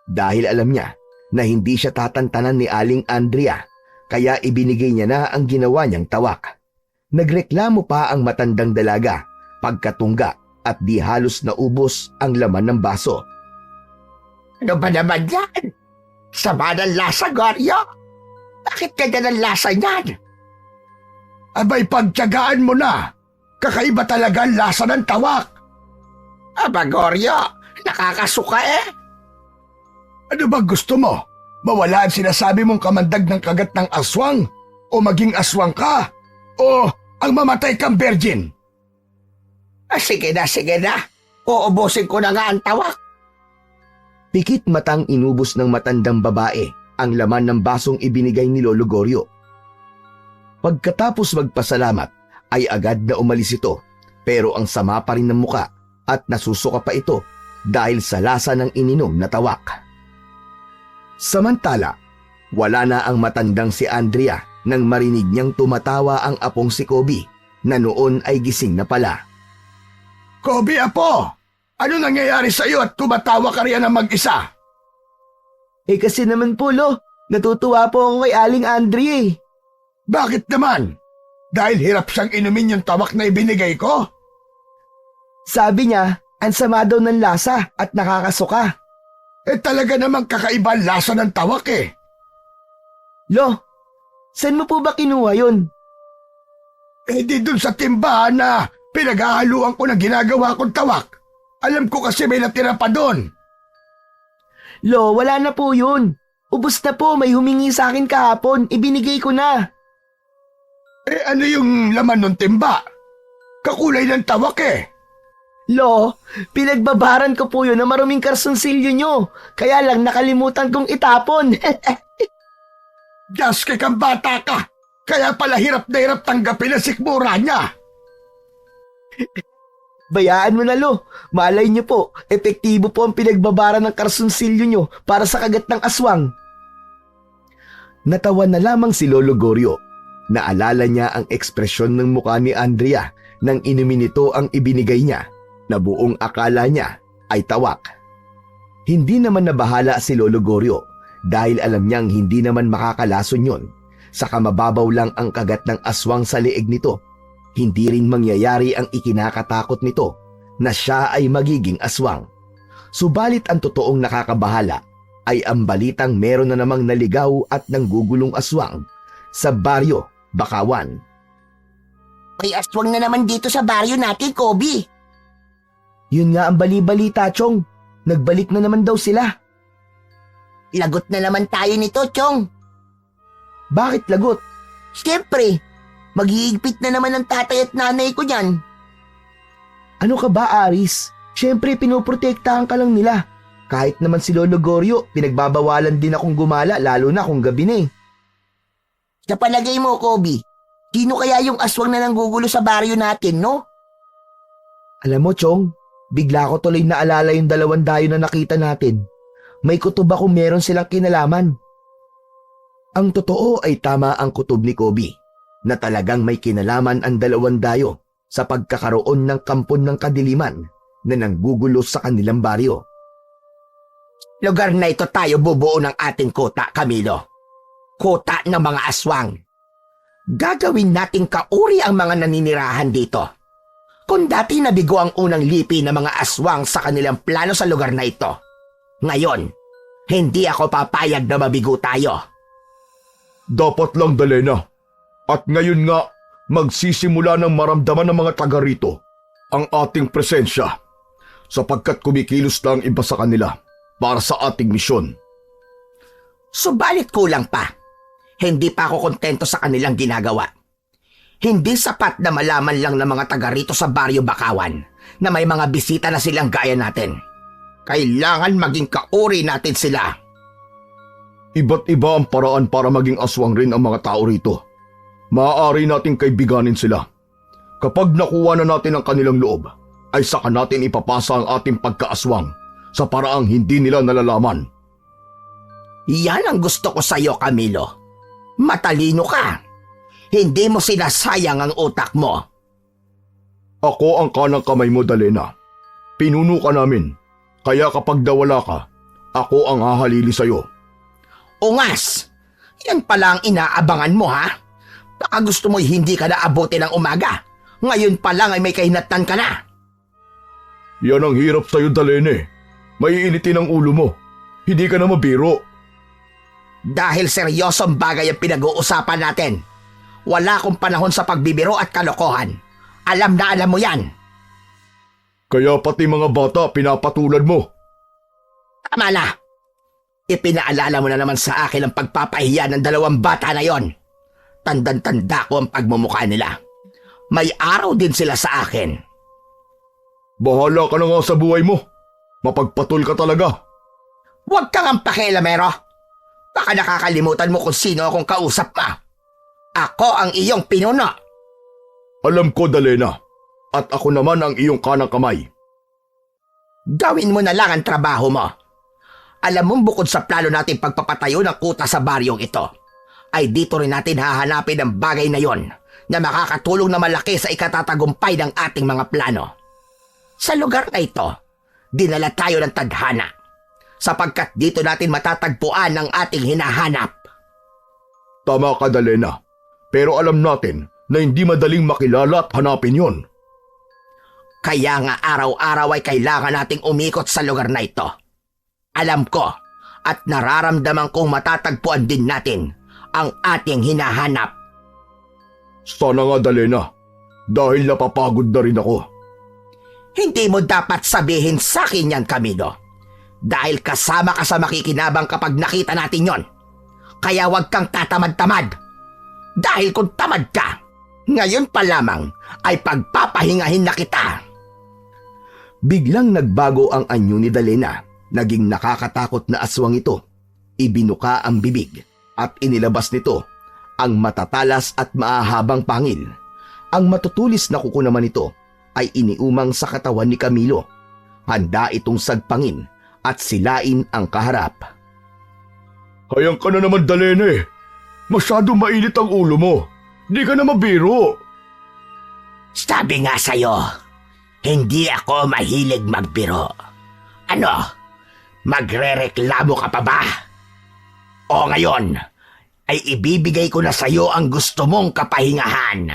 dahil alam niya na hindi siya tatantanan ni Aling Andrea kaya ibinigay niya na ang ginawa niyang tawak. Nagreklamo pa ang matandang dalaga pagkatungga at di halos naubos ang laman ng baso. Ano ba naman yan? Sama ng lasa, Goryo. Bakit kanya ng lasa niyan? Abay, pagtiyagaan mo na. Kakaiba talaga ang lasa ng tawak. Aba, Goryo, nakakasuka eh. Ano ba gusto mo? Mawala ang sinasabi mong kamandag ng kagat ng aswang? O maging aswang ka? O ang mamatay kang virgin? Sige na. Uubusin ko na nga ang tawak. Pikit matang inubos ng matandang babae ang laman ng basong ibinigay ni Lolo Goryo. Pagkatapos magpasalamat ay agad na umalis ito pero ang sama pa rin ng muka at nasusuka pa ito dahil sa lasa ng ininom na tawak. Samantala, wala na ang matandang si Andrea nang marinig niyang tumatawa ang apong si Kobe na noon ay gising na pala. Kobe, apo! Ano nangyayari sa iyo at tumatawa ka riyan ng mag-isa? Eh kasi naman po, Lo, natutuwa po ako kay Aling Andrea eh. Bakit naman? Dahil hirap siyang inumin yung tawak na ibinigay ko? Sabi niya, ang sama daw ng lasa at nakakasuka. Eh talaga namang kakaiba ang lasa ng tawak eh. Lo, saan mo po ba kinuha yun? Eh di dun sa timbahan na pinaghahaluan ko na ginagawa kong tawak. Alam ko kasi may natira pa doon. Lo, wala na po yun. Ubus na po, may humingi sa akin kahapon. Ibinigay ko na. Eh ano yung laman ng timba? Kakulay ng tawak eh. Lo, pinagbabaran ko po yun na maruming karsunsilyo nyo. Kaya lang nakalimutan kong itapon. Gaske kang bata ka. Kaya pala hirap na hirap tanggapin ang sikmura niya. Bayaan mo na, Lo. Malay nyo po, epektibo po ang pinagbabaran ng karsunsilyo nyo para sa kagat ng aswang. Natawa na lamang si Lolo Goryo. Naalala niya ang ekspresyon ng mukha ni Andrea nang inumin nito ang ibinigay niya na buong akala niya ay tawak. Hindi naman nabahala si Lolo Goryo dahil alam niyang hindi naman makakalason yun. Saka mababaw lang ang kagat ng aswang sa leeg nito. Hindi rin mangyayari ang ikinakatakot nito na siya ay magiging aswang. Subalit ang totoong nakakabahala ay ang balitang meron na namang naligaw at nanggugulong aswang sa baryo, Bakawan. May aswang na naman dito sa baryo natin, Kobe. Yun nga ang bali-balita, Chong. Nagbalik na naman daw sila. Lagot na naman tayo nito, Chong. Bakit lagot? Siyempre, maghihigpit na naman ang tatay at nanay ko dyan. Ano ka ba, Aris? Siyempre, pinoprotektahan ka lang nila. Kahit naman si Lolo Goryo, pinagbabawalan din akong gumala lalo na kung gabi na eh. Sa palagay mo, Kobe, sino kaya yung aswang na nanggugulo sa baryo natin, no? Alam mo, Chong, bigla ko tuloy naalala yung 2 dayo na nakita natin. May kutob ako meron silang kinalaman. Ang totoo ay tama ang kutob ni Kobe na talagang may kinalaman ang 2 dayo sa pagkakaroon ng kampon ng kadiliman na nanggugulo sa kanilang baryo. Lugar na ito tayo bubuo ng ating kota, Camilo. Kota ng mga aswang. Gagawin nating kauri ang mga naninirahan dito. Kung dati nabigo ang unang lipi ng mga aswang sa kanilang plano sa lugar na ito, ngayon, hindi ako papayag na mabigo tayo. Dapat lang, Dalena. At ngayon nga, magsisimula ng maramdaman ng mga taga rito ang ating presensya sapagkat kumikilos na ang iba sa kanila para sa ating misyon. Subalit kulang pa. Hindi pa ako kontento sa kanilang ginagawa. Hindi sapat na malaman lang ng mga taga rito sa baryo Bakawan na may mga bisita na silang gaya natin. Kailangan maging kauri natin sila. Iba't iba ang paraan para maging aswang rin ang mga tao rito. Maaari nating kaibiganin sila. Kapag nakuha na natin ang kanilang loob, ay saka natin ipapasa ang ating pagkaaswang sa paraang hindi nila nalalaman. Yan ang gusto ko sa iyo, Camilo. Matalino ka. Hindi mo sinasayang ang utak mo. Ako ang kanang kamay mo, Dalena. Pinuno ka namin. Kaya kapag dawala ka, ako ang hahalili sa iyo. Ungas! Yan pala ang inaabangan mo, ha? Baka gusto mo'y hindi ka naabuti ng umaga. Ngayon pa lang ay may kahinatnan ka na. Yan ang hirap sa iyo, Dalene. Maiinitin ang ulo mo. Hindi ka na mabiro. Dahil seryosong bagay ang pinag-uusapan natin. Wala akong panahon sa pagbibiro at kalokohan. Alam na alam mo yan. Kaya pati mga bata pinapatulad mo. Tama na. Ipinaalala mo na naman sa akin ang pagpapahiya ng 2 bata na yon. Tandang-tanda ko ang pagmumukha nila. May araw din sila sa akin. Bahala ka na nga sa buhay mo. Mapagpatol ka talaga. Huwag kang ang pakialamero. Baka nakakalimutan mo kung sino akong kausap mo. Ako ang iyong pinuno. Alam ko, Dalena. At ako naman ang iyong kanang kamay. Gawin mo na lang ang trabaho mo. Alam mong bukod sa plano natin pagpapatayo ng kuta sa baryong ito, ay dito rin natin hahanapin ang bagay na yon na makakatulong na malaki sa ikatatagumpay ng ating mga plano. Sa lugar na ito, dinala tayo ng tadhana sapagkat dito natin matatagpuan ang ating hinahanap. Tama ka, Dalena. Pero alam natin na hindi madaling makilala at hanapin yon. Kaya nga araw-araw ay kailangan nating umikot sa lugar na ito. Alam ko at nararamdaman kong matatagpuan din natin ang ating hinahanap. Sana nga, Dalena. Dahil napapagod na rin ako. Hindi mo dapat sabihin sa akin yan, Camilo. Dahil kasama ka sa makikinabang kapag nakita natin yon. Kaya huwag kang tatamad-tamad. Dahil kung tamad ka, ngayon pa lamang ay pagpapahingahin na kita. Biglang nagbago ang anyo ni Dalena. Naging nakakatakot na aswang ito. Ibinuka ang bibig at inilabas nito ang matatalas at maahabang pangil. Ang matutulis na kuko naman ito ay iniumang sa katawan ni Camilo. Handa itong sagpangin at silain ang kaharap. Hayang ka na naman, Dalene. Masyado mainit ang ulo mo. Di ka na mabiro. Sabi nga sa'yo, hindi ako mahilig magbiro. Ano? Magrereklamo ka pa ba? O ngayon, ay ibibigay ko na sa'yo ang gusto mong kapahingahan.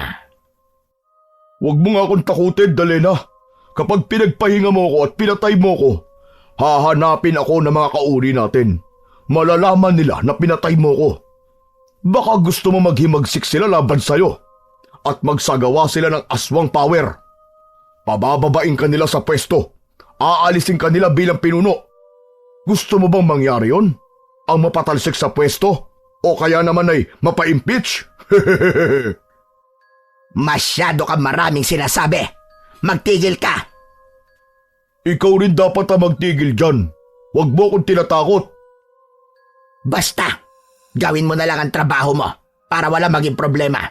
Huwag mo nga akong takutin, Dalena. Kapag pinagpahinga mo ko at pinatay mo ko, Hahanapin ako ng mga kauri natin. Malalaman nila na pinatay mo ko. Baka gusto mo maghimagsik sila laban sa'yo at magsagawa sila ng aswang power. Pabababain ka nila sa pwesto. Aalisin ka nila bilang pinuno. Gusto mo bang mangyari yon? Ang mapatalsik sa pwesto? O kaya naman ay mapa-impeach? Masyado ka maraming sinasabi. Magtigil ka. Ikaw rin dapat ang magtigil dyan. Huwag mo akong tinatakot. Basta, gawin mo na lang ang trabaho mo para wala maging problema.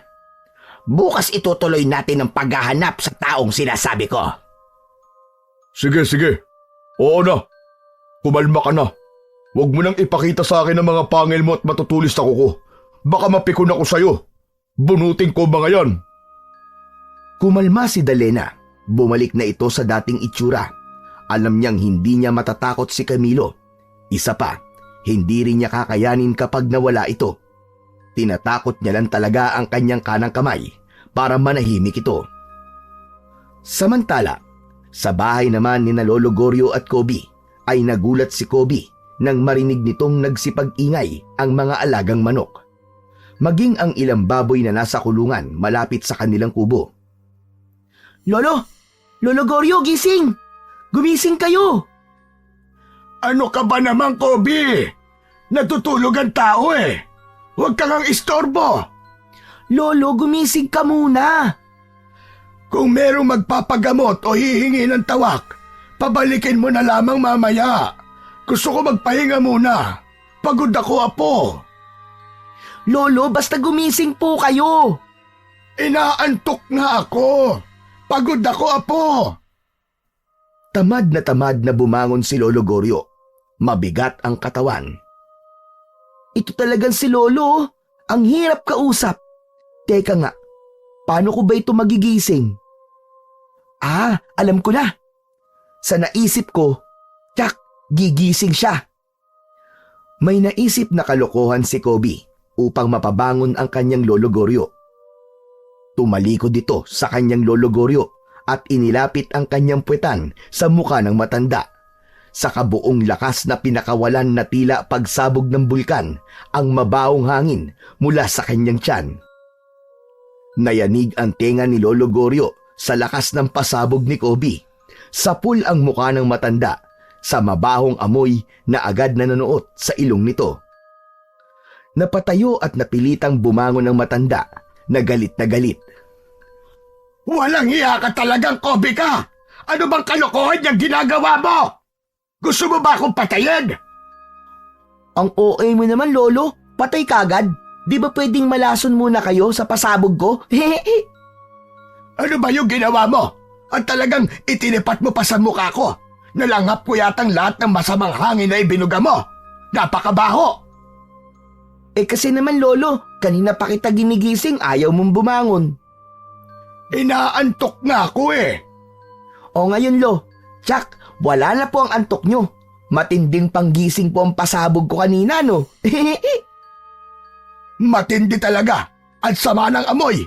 Bukas itutuloy natin ang paghahanap sa taong sinasabi ko. Sige, sige. Oo na. Kumalma ka na. Huwag mo nang ipakita sa akin ang mga pangil mo at matutulis na kuko. Baka mapikon ako sa'yo. Bunutin ko mga yan. Kumalma si Dalena. Bumalik na ito sa dating itsura. Alam niyang hindi niya matatakot si Camilo. Isa pa, hindi rin niya kakayanin kapag nawala ito. Tinatakot niya lang talaga ang kanyang kanang kamay para manahimik ito. Samantala, sa bahay naman ni Lolo Goryo at Kobe ay nagulat si Kobe nang marinig nitong nagsipag-ingay ang mga alagang manok. Maging ang ilang baboy na nasa kulungan malapit sa kanilang kubo. Lolo! Lolo Goryo, gising! Gumising kayo! Ano ka ba naman, Kobe? Natutulog ang tao eh. Huwag kang ang istorbo. Lolo, gumising ka muna! Kung merong magpapagamot o hihingi ng tawak, pabalikin mo na lamang mamaya. Gusto ko magpahinga muna. Pagod ako, Apo. Lolo, basta gumising po kayo! Inaantok na ako. Pagod ako, Apo. Tamad na bumangon si Lolo Goryo. Mabigat ang katawan. Ito talagang si Lolo. Ang hirap kausap. Teka nga, paano ko ba ito magigising? Alam ko na. Sa naisip ko, tsak, gigising siya. May naisip na kalokohan si Kobe upang mapabangon ang kanyang Lolo Goryo. Tumalikod ito sa kanyang Lolo Goryo at inilapit ang kanyang puwetan sa muka ng matanda. Sa kabuong lakas na pinakawalan na tila pagsabog ng bulkan ang mabawong hangin mula sa kanyang tiyan. Nayanig ang tenga ni Lolo Goryo sa lakas ng pasabog ni Kobe. Sapul ang muka ng matanda sa mabahong amoy na agad nanonood sa ilong nito. Napatayo at napilitang bumangon ng matanda na galit na galit. Walang hiya ka talagang, Kobe ka. Ano bang kalokohan yung ginagawa mo? Gusto mo ba akong patayin? Ang OA mo naman, Lolo. Patay kagad. Di ba pwedeng malason muna kayo sa pasabog ko? Ano ba yung ginawa mo? At talagang itinipat mo pa sa mukha ko. Nalanghap ko yatang lahat ng masamang hangin na ibinuga mo. Napakabaho. Kasi naman, Lolo, kanina pa kita ginigising, ayaw mong bumangon. Inaantok na ako eh. O ngayon, Lo, tsak, wala na po ang antok nyo. Matinding panggising po ang pasabog ko kanina, no? Matindi talaga. At sama ng amoy.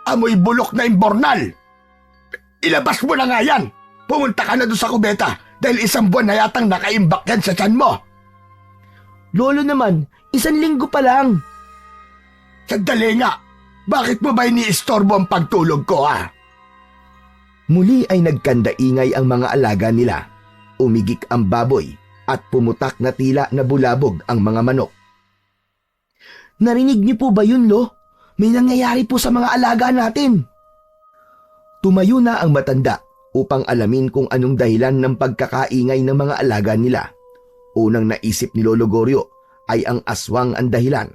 Amoy bulok na imbornal. Ilabas mo na nga yan. Pumunta ka na doon sa kubeta dahil isang buwan na yatang nakaimbak yan sa tiyan mo. Lolo naman, 1 linggo pa lang. Sandali nga. Bakit mo ba iniistorbo ang pagtulog ko, ha? Muli ay nagkandaingay ang mga alaga nila. Umigik ang baboy at pumutak na tila na bulabog ang mga manok. Narinig niyo po ba yun, Lo? May nangyayari po sa mga alaga natin. Tumayo na ang matanda upang alamin kung anong dahilan ng pagkakaingay ng mga alaga nila. Unang naisip ni Lolo Goryo ay ang aswang ang dahilan.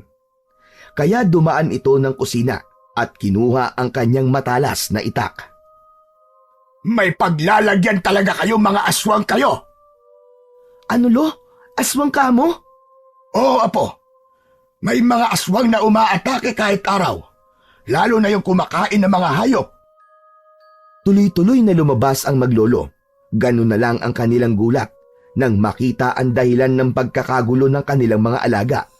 Kaya dumaan ito ng kusina at kinuha ang kanyang matalas na itak. May paglalagyan talaga kayo, mga aswang kayo. Ano, Lo? Aswang ka mo? Oo, Apo. May mga aswang na umaatake kahit araw. Lalo na yung kumakain ng mga hayop. Tuloy-tuloy na lumabas ang maglolo. Ganun na lang ang kanilang gulat nang makita ang dahilan ng pagkakagulo ng kanilang mga alaga.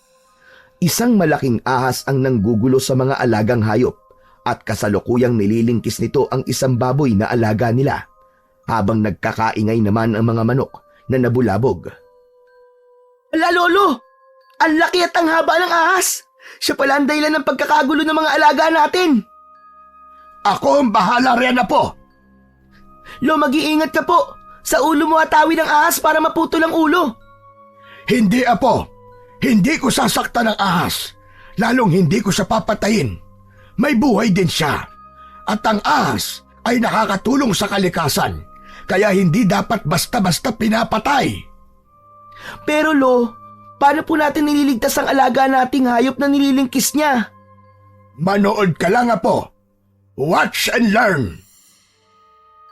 Isang malaking ahas ang nanggugulo sa mga alagang hayop at kasalukuyang nililingkis nito ang isang baboy na alaga nila. Habang nagkakaingay naman ang mga manok na nabulabog. Ala, Lolo! Ang laki at ang haba ng ahas! Siya pala ang dahilan ng pagkakagulo ng mga alaga natin! Ako ang bahala riyan, Apo. Lo, mag-iingat ka po! Sa ulo mo atawid ng ahas para maputol ang ulo! Hindi, Apo. Hindi ko sasaktan ng ahas. Lalong hindi ko siya papatayin. May buhay din siya. At ang ahas ay nakakatulong sa kalikasan. Kaya hindi dapat basta-basta pinapatay. Pero Lo, paano po natin nililigtas ang alaga nating hayop na nililingkis niya? Manood ka lang, Apo. Watch and learn.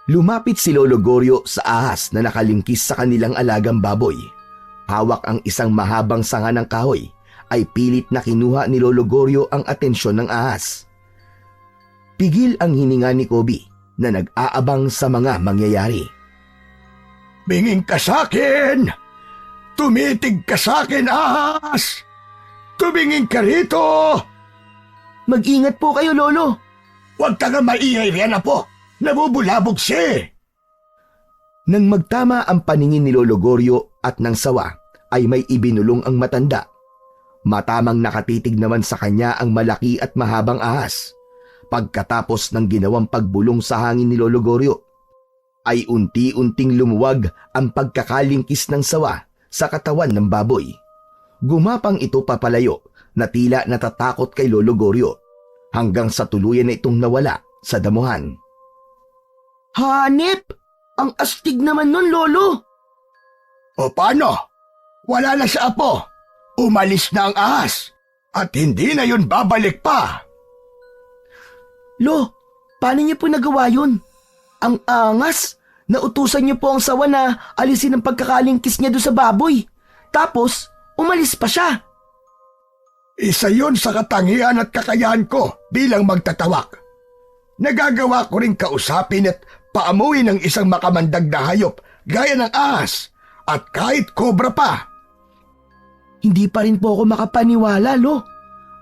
Lumapit si Lolo Goryo sa ahas na nakalingkis sa kanilang alagang baboy. Hawak ang isang mahabang sanga ng kahoy, ay pilit na kinuha ni Lolo Goryo ang atensyon ng ahas. Pigil ang hininga ni Kobe na nag-aabang sa mga mangyayari. Binging ka sa akin! Tumitig ka sa akin, ahas! Tumingin ka rito! Mag-ingat po kayo, Lolo! Huwag ka nga maingay riyan, Apo. Nabubulabog siya. Nang magtama ang paningin ni Lolo Goryo at ng sawa, ay may ibinulong ang matanda. Matamang nakatitig naman sa kanya ang malaki at mahabang ahas. Pagkatapos ng ginawang pagbulong sa hangin ni Lolo Goryo, ay unti-unting lumuwag ang pagkakalingkis ng sawa sa katawan ng baboy. Gumapang ito papalayo na tila natatakot kay Lolo Goryo hanggang sa tuluyan na itong nawala sa damuhan. Hanip! Ang astig naman nun, Lolo! O paano? Wala na siya, Apo. Umalis na ang ahas. At hindi na yun babalik pa. Lo, paano niyo po nagawa yun? Ang angas! Nautusan niyo po ang sawa na alisin ang pagkakalingkis niya doon sa baboy. Tapos, umalis pa siya. Isa yun sa katangian at kakayahan ko bilang magtatawak. Nagagawa ko rin kausapin at paamuin ng isang makamandag na hayop gaya ng ahas at kahit kobra pa. Hindi pa rin po ako makapaniwala, Lo.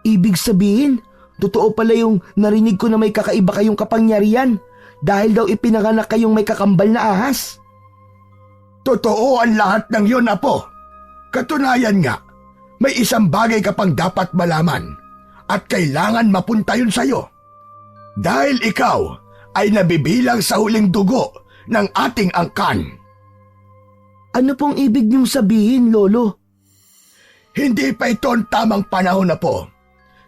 Ibig sabihin, totoo pala yung narinig ko na may kakaiba kayong kapangyarihan dahil daw ipinanganak kayong may kakambal na ahas. Totoo ang lahat ng yun, Apo. Katunayan nga, may isang bagay ka pang dapat malaman at kailangan mapunta yun sa'yo. Dahil ikaw ay nabibilang sa huling dugo ng ating angkan. Ano pong ibig niyong sabihin, Lolo? Hindi pa ito ang tamang panahon, Apo.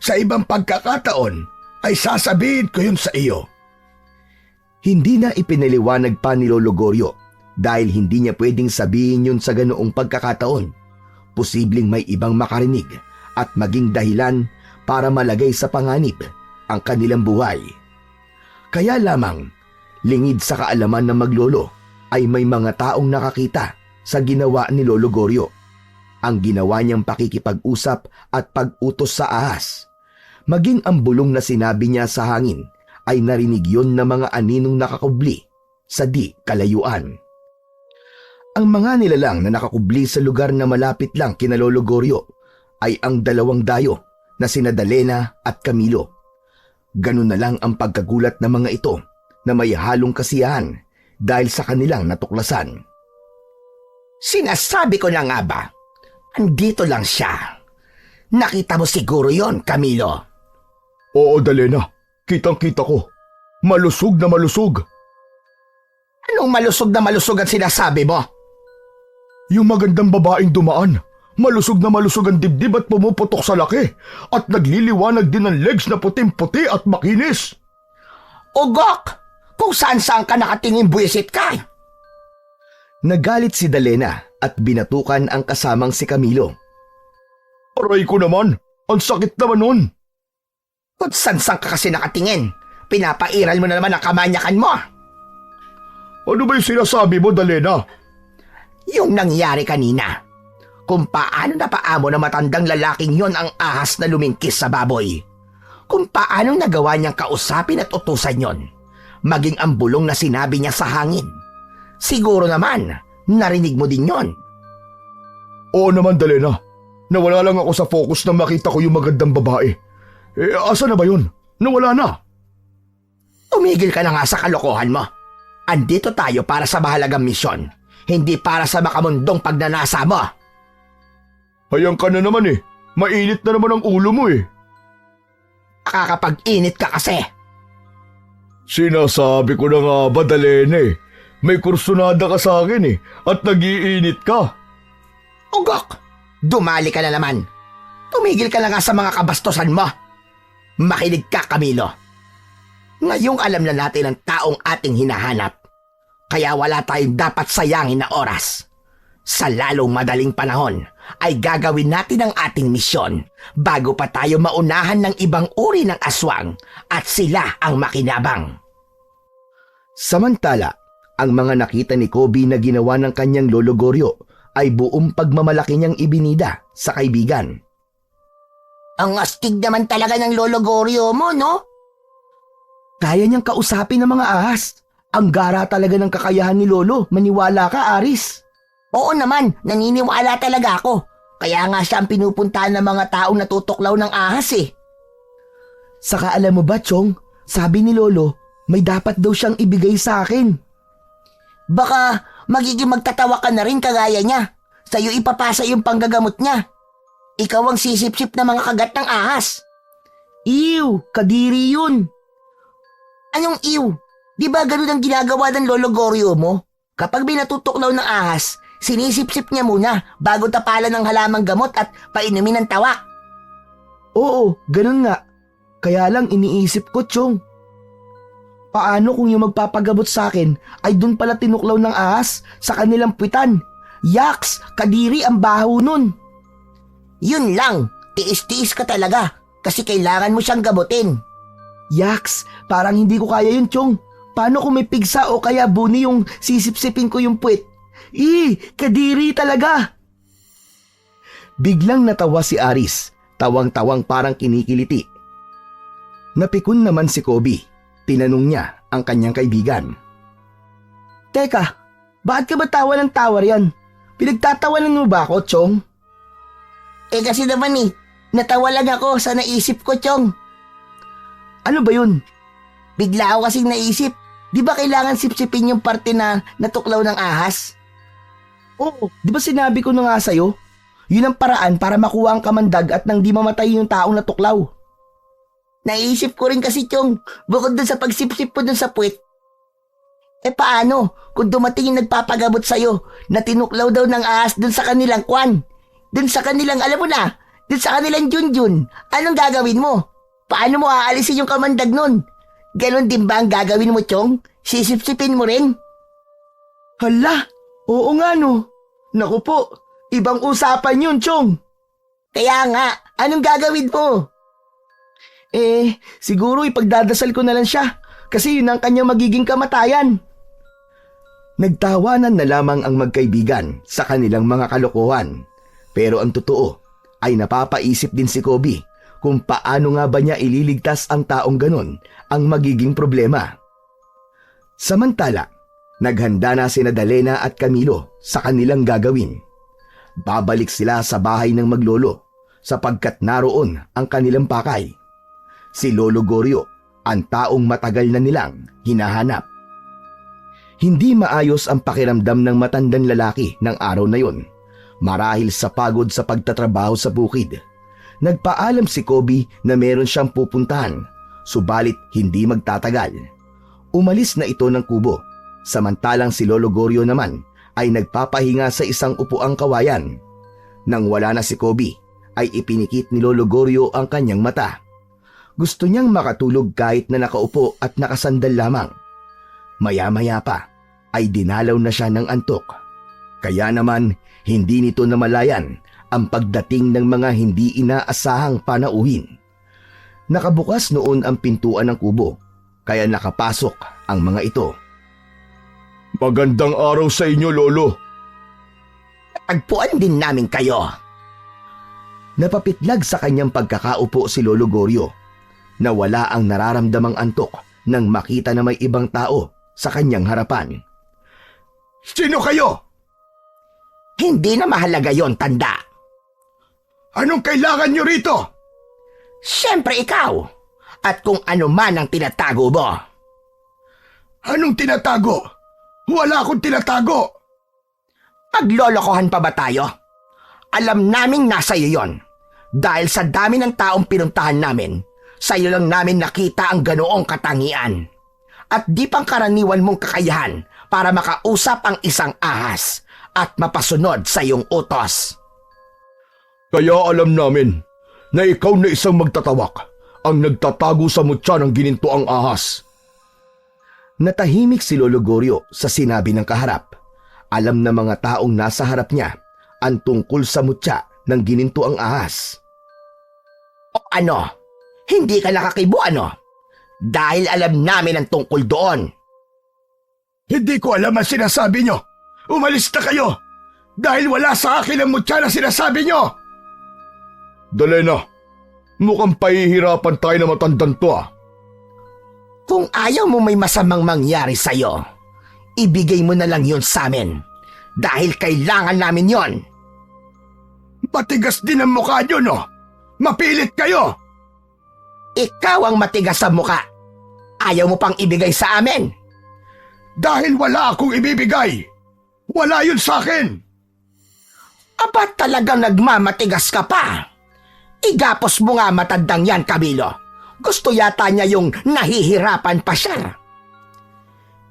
Sa ibang pagkakataon ay sasabihin ko yun sa iyo. Hindi na ipinaliwanag pa ni Lolo Goryo dahil hindi niya pwedeng sabihin yun sa ganoong pagkakataon. Posibleng may ibang makarinig at maging dahilan para malagay sa panganib ang kanilang buhay. Kaya lamang, lingid sa kaalaman ng maglolo ay may mga taong nakakita sa ginawa ni Lolo Goryo. Ang ginawa niyang pakikipag-usap at pag-utos sa ahas. Maging ang bulong na sinabi niya sa hangin ay narinig yon ng mga aninong nakakubli sa di kalayuan. Ang mga nilalang na nakakubli sa lugar na malapit lang kina Lolo Goryo ay ang dalawang dayo na sina Dalena at Camilo. Ganun na lang ang pagkagulat ng mga ito na may halong kasiyahan dahil sa kanilang natuklasan. Sinasabi ko na nga ba? Andito lang siya. Nakita mo siguro yon, Camilo. Oo, Dalena. Kitang-kita ko. Malusog na malusog. Anong malusog na malusog ang sinasabi mo? Yung magandang babaeng dumaan. Malusog na malusog ang dibdib at pumuputok sa laki. At nagliliwanag din ang legs na puting-puti at makinis. Ugok! Kung saan-saan ka nakatingin buwisit ka. Nagalit si Dalena at binatukan ang kasamang si Camilo. Aray ko naman. Ang sakit naman nun. Kung saan-saan ka kasi nakatingin, pinapairal mo na naman ang kamanyakan mo. Ano ba yung sinasabi mo, Dalena? Yung nangyari kanina. Kung paano napaamo na matandang lalaking yon ang ahas na lumingkis sa baboy. Kung paano nagawa niyang kausapin at utusan yon. Maging ang bulong na sinabi niya sa hangin. Siguro naman, narinig mo din yon. Oo naman, Dalena. Nawala lang ako sa focus nang makita ko yung magandang babae. Asa na ba yun? Nawala na. Tumigil ka na nga sa kalokohan mo. Andito tayo para sa mahalagang misyon. hindi para sa makamundong pagnanasa mo. Hayang ka na naman eh. Mainit na naman ang ulo mo eh. Kakapag-init ka kasi. Sinasabi ko na nga ba, Dalena eh. May kursunada ka sa akin eh. At nag-iinit ka. Ugok! Dumali ka na naman. Tumigil ka na nga sa mga kabastusan mo. Makinig ka, Camilo. Ngayong alam na natin ang taong ating hinahanap. Kaya wala tayong dapat sayangin na oras. Sa lalong madaling panahon ay gagawin natin ang ating misyon bago pa tayo maunahan ng ibang uri ng aswang at sila ang makinabang. Samantala, ang mga nakita ni Kobe na ginawa ng kanyang lolo Goryo ay buong pagmamalaki niyang ibinida sa kaibigan. Ang astig naman talaga ng Lolo Goryo mo, no? Kaya niyang kausapin ng mga ahas. Ang gara talaga ng kakayahan ni Lolo. Maniwala ka, Aris. Oo naman, naniniwala talaga ako. Kaya nga siya ang pinupuntahan ng mga taong natutuklaw ng ahas eh. Saka alam mo ba, Chong? Sabi ni Lolo, may dapat daw siyang ibigay sa akin. Baka magiging magtatawa ka na rin kagaya niya. Sa'yo ipapasa yung panggagamot niya. Ikaw ang sisip-sip na mga kagat ng ahas. Ew, kadiri yun. Anong ew? Di ba ganun ang ginagawa ng Lolo Goryo mo? Kapag may natutuklaw ng ahas, sinisip-sip niya muna bago tapalan ng halamang gamot at painumin ng tawa. Oo, ganun nga. Kaya lang iniisip ko, Chong. Paano kung yung magpapagamot sa akin ay dun pala tinuklaw ng ahas sa kanilang puwitan? Yaks, kadiri ang baho nun. Yun lang, tiis-tiis ka talaga kasi kailangan mo siyang gamutin. Yaks, parang hindi ko kaya yun, Chong. Paano kung may pigsa o kaya buni yung sisip-sipin ko yung puwit? Kadiri talaga! Biglang natawa si Aris, tawang-tawang parang kinikiliti. Napikon naman si Kobe. Tinanong niya ang kanyang kaibigan. Teka, bakit ka ba tawa ng tawa riyan? Pinagtatawanan mo ba ako, Chong? Kasi naman natawa lang ako sa naisip ko, Chong. Ano ba yun? Bigla ako kasing naisip, di ba kailangan sipsipin yung parte na natuklaw ng ahas? Oo, di ba sinabi ko na nga sa'yo? Yun ang paraan para makuha ang kamandag at nang di mamatay yung taong natuklaw. Naisip ko rin kasi, Chong, bukod dun sa pagsipsip po dun sa puwit. Paano kung dumating yung nagpapagamot sa'yo na tinuklaw daw ng ahas dun sa kanilang kwan? Dun sa kanilang, alam mo na, dun sa kanilang junjun, anong gagawin mo? Paano mo aalisin yung kamandag nun? Ganon din ba ang gagawin mo, Chong? Sisipsipin mo rin? Hala, oo nga no. Naku po, ibang usapan yun, Chong. Kaya nga, anong gagawin mo? Siguro ipagdadasal ko na lang siya kasi yun ang kanyang magiging kamatayan. Nagtawanan na lamang ang magkaibigan sa kanilang mga kalokohan. Pero ang totoo ay napapaisip din si Kobe kung paano nga ba niya ililigtas ang taong ganon ang magiging problema. Samantala, naghanda na sina Dalena at Camilo sa kanilang gagawin. Babalik sila sa bahay ng maglolo sapagkat naroon ang kanilang pakay. Si Lolo Goryo, ang taong matagal na nilang hinahanap. Hindi maayos ang pakiramdam ng matandang lalaki ng araw na yon. Marahil sa pagod sa pagtatrabaho sa bukid. Nagpaalam si Kobe na meron siyang pupuntahan, subalit hindi magtatagal. Umalis na ito ng kubo, samantalang si Lolo Goryo naman ay nagpapahinga sa isang upuang kawayan. Nang wala na si Kobe, ay ipinikit ni Lolo Goryo ang kanyang mata. Gusto niyang makatulog kahit na nakaupo at nakasandal lamang. Maya-maya pa ay dinalaw na siya ng antok. Kaya naman, hindi nito namalayan ang pagdating ng mga hindi inaasahang panauhin. Nakabukas noon ang pintuan ng kubo, kaya nakapasok ang mga ito. Magandang araw sa inyo, Lolo. Tagpuan din namin kayo. Napapitlag sa kanyang pagkakaupo si Lolo Goryo na wala ang nararamdamang antok nang makita na may ibang tao sa kanyang harapan. Sino kayo? Hindi na mahalaga yon, tanda. Anong kailangan nyo rito? Siyempre ikaw. At kung ano man ang tinatago mo. Anong tinatago? Wala akong tinatago. Paglolokohan pa ba tayo? Alam naming nasa iyo yon. Dahil sa dami ng taong pinuntahan namin, sa iyo lang namin nakita ang ganoong katangian. At di pang karaniwan mong kakayahan para makausap ang isang ahas at mapasunod sa iyong utos. Kaya alam namin na ikaw na isang magtatawak ang nagtatago sa mutya ng ginintoang ahas. Natahimik si Lolo Goryo sa sinabi ng kaharap. Alam na mga taong nasa harap niya ang tungkol sa mutya ng ginintoang ahas. O ano? Hindi ka nakakibo ano? Dahil alam namin ang tungkol doon. Hindi ko alam ang sinasabi nyo. Umalis na kayo! Dahil wala sa akin ang mutya na sinasabi nyo! Dali na. Mukhang pahihirapan tayo na matandang to ah. Kung ayaw mo may masamang mangyari sa'yo, ibigay mo na lang yun sa amin. Dahil kailangan namin yon. Matigas din ang mukha nyo no? Mapilit kayo! Ikaw ang matigas sa muka. Ayaw mo pang ibigay sa amin. Dahil wala akong ibibigay. Wala yun sa akin. Aba talagang nagmamatigas ka pa. Igapos mo nga matandang yan, Camilo. Gusto yata niya yung nahihirapan pa siya.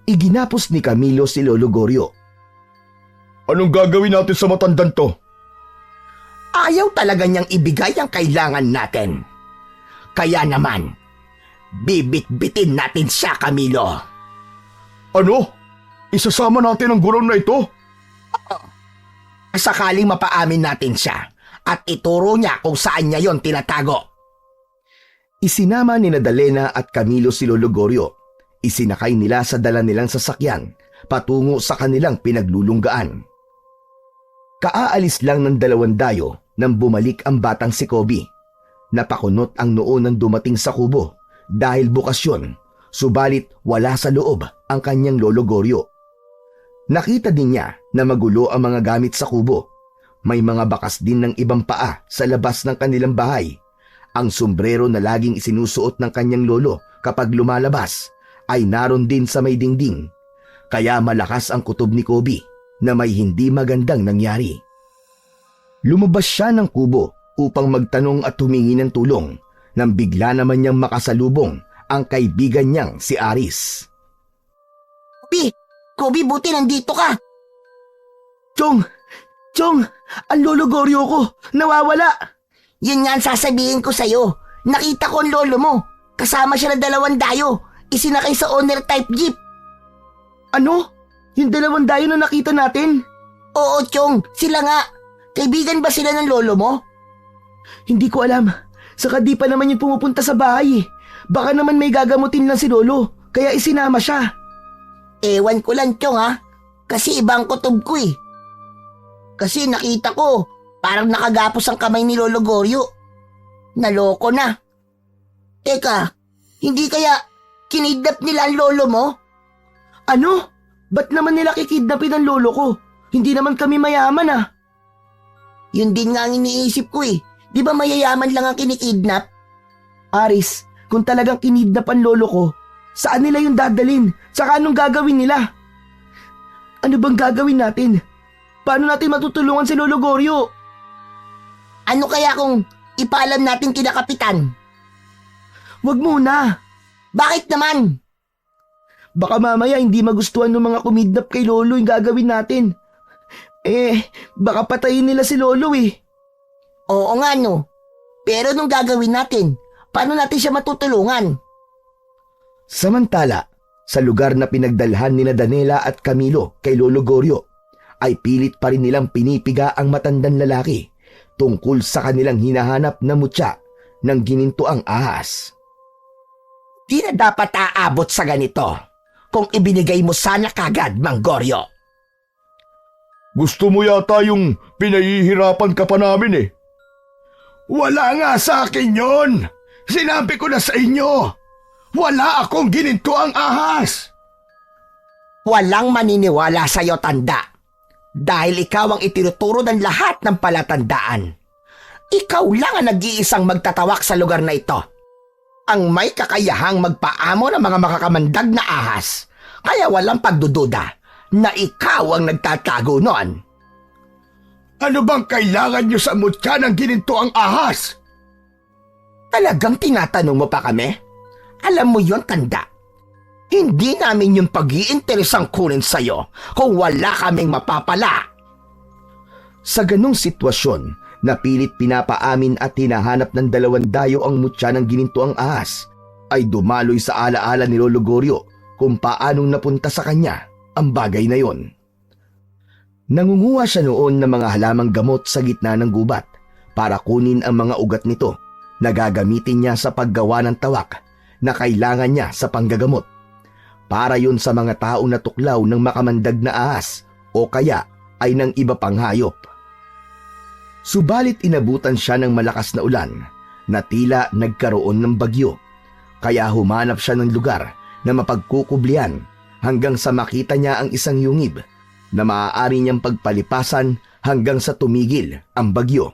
Iginapos ni Camilo si Lolo Goryo. Anong gagawin natin sa matandang to? Ayaw talaga niyang ibigay ang kailangan natin. Kaya naman, bibit-bitin natin siya, Camilo. Ano? Isasama natin ang gurong na ito? Sakaling mapaamin natin siya at ituro niya kung saan niya yon tinatago. Isinama ni Nadalena at Camilo si Lolo Goryo. Isinakay nila sa dala nilang sasakyan patungo sa kanilang pinaglulunggaan. Kaaalis lang ng 2 dayo nang bumalik ang batang si Kobe. Napakunot ang noo nang dumating sa kubo dahil bukasyon, subalit wala sa loob ang kanyang Lolo Goryo. Nakita din niya na magulo ang mga gamit sa kubo. May mga bakas din ng ibang paa sa labas ng kanilang bahay. Ang sombrero na laging isinusuot ng kanyang lolo kapag lumalabas ay naroon din sa may dingding. Kaya malakas ang kutob ni Kobe na may hindi magandang nangyari. Lumabas siya ng kubo upang magtanong at humingi ng tulong nang bigla naman niyang makasalubong ang kaibigan niyang si Aris. Kobe, buti nandito ka. Chong! Ang Lolo Goryo ko! Nawawala! Yun nga ang sasabihin ko sa'yo. Nakita ko ang lolo mo. Kasama siya ng 2 dayo. Isinakay sa owner type jeep. Ano? Yung 2 dayo na nakita natin? Oo, Chong. Sila nga. Kaibigan ba sila ng lolo mo? Hindi ko alam. Saka di pa naman yung pumupunta sa bahay. Baka naman may gagamutin lang si Lolo. Kaya isinama siya. Ewan ko lang, Chong ha. Kasi ibang kutob ko eh. Kasi nakita ko, parang nakagapos ang kamay ni Lolo Goryo. Naloko na. Teka, hindi kaya kinidnap nila ang lolo mo? Ano? Ba't naman nila kikidnapin ang lolo ko? Hindi naman kami mayaman ah. Yun din nga ang iniisip ko eh. Di ba mayayaman lang ang kinikidnap? Aris, kung talagang kinidnap ang lolo ko, saan nila yung dadalin? Saka anong gagawin nila? Ano bang gagawin natin? Paano natin matutulungan si Lolo Goryo? Ano kaya kung ipaalam natin kina Kapitan? Wag muna. Bakit naman? Baka mamaya hindi magustuhan ng mga kumidnap kay Lolo yung gagawin natin. Baka patayin nila si Lolo eh. Oo nga no. Pero nung gagawin natin, paano natin siya matutulungan? Samantala, sa lugar na pinagdalhan ni Daniela at Camilo kay Lolo Goryo, ay pilit pa rin nilang pinipiga ang matandang lalaki tungkol sa kanilang hinahanap na mutya ng ginintoang ahas. Di na dapat aabot sa ganito kung ibinigay mo sana kagad, Mang Goryo. Gusto mo yata yung pinahihirapan ka pa namin eh. Wala nga sa akin yon. Sinabi ko na sa inyo. Wala akong ginintoang ahas. Walang maniniwala sa'yo, tanda. Dahil ikaw ang itinuturo ng lahat ng palatandaan. Ikaw lang ang nag-iisang magtatawak sa lugar na ito. Ang may kakayahang magpaamo ng mga makakamandag na ahas. Kaya walang pagdududa na ikaw ang nagtatago noon. Ano bang kailangan nyo sa mutya ng gininto ang ahas? Talagang tinatanong mo pa kami? Alam mo yon, tanda. Hindi namin yung pag-iinteresang kunin sa'yo kung wala kaming mapapala. Sa ganong sitwasyon, napilit pinapaamin at hinahanap ng dalawang dayo ang mutya ng gininto ang ahas, ay dumaloy sa alaala ni Lolo Goryo kung paanong napunta sa kanya ang bagay na yon. Nangunguha siya noon ng mga halamang gamot sa gitna ng gubat para kunin ang mga ugat nito na gagamitin niya sa paggawa ng tawak na kailangan niya sa panggagamot. Para yun sa mga taong natuklaw ng makamandag na ahas o kaya ay ng iba pang hayop. Subalit inabutan siya ng malakas na ulan na tila nagkaroon ng bagyo, kaya humanap siya ng lugar na mapagkukublian hanggang sa makita niya ang isang yungib na maaari niyang pagpalipasan hanggang sa tumigil ang bagyo.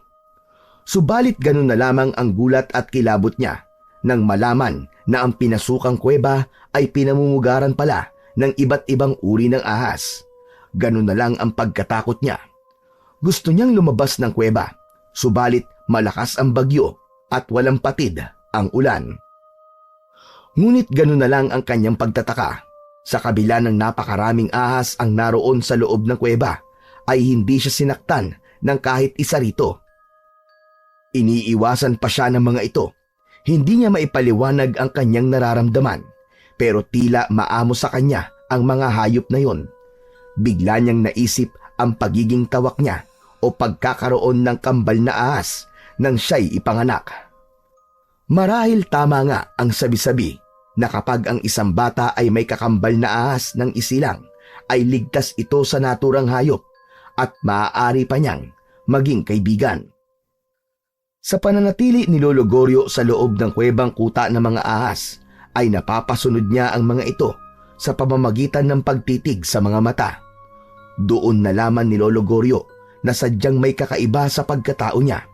Subalit ganun na lamang ang gulat at kilabot niya nang malaman na ang pinasukang kuweba ay pinamumugaran pala ng iba't ibang uri ng ahas. Ganun na lang ang pagkatakot niya. Gusto niyang lumabas ng kuweba, subalit malakas ang bagyo at walang patid ang ulan. Ngunit ganun na lang ang kanyang pagtataka. Sa kabila ng napakaraming ahas ang naroon sa loob ng kuweba, ay hindi siya sinaktan ng kahit isa rito. Iniiwasan pa siya ng mga ito. Hindi niya maipaliwanag ang kanyang nararamdaman, pero tila maamo sa kanya ang mga hayop na yon. Bigla niyang naisip ang pagiging tawak niya o pagkakaroon ng kambal na ahas nang siya'y ipanganak. Marahil tama nga ang sabi-sabi na kapag ang isang bata ay may kakambal na ahas ng isilang, ay ligtas ito sa naturang hayop at maaari pa niyang maging kaibigan. Sa pananatili ni Lolo Goryo sa loob ng kuwebang kuta ng mga ahas, ay napapasunod niya ang mga ito sa pamamagitan ng pagtitig sa mga mata. Doon nalaman ni Lolo Goryo na sadyang may kakaiba sa pagkatao niya.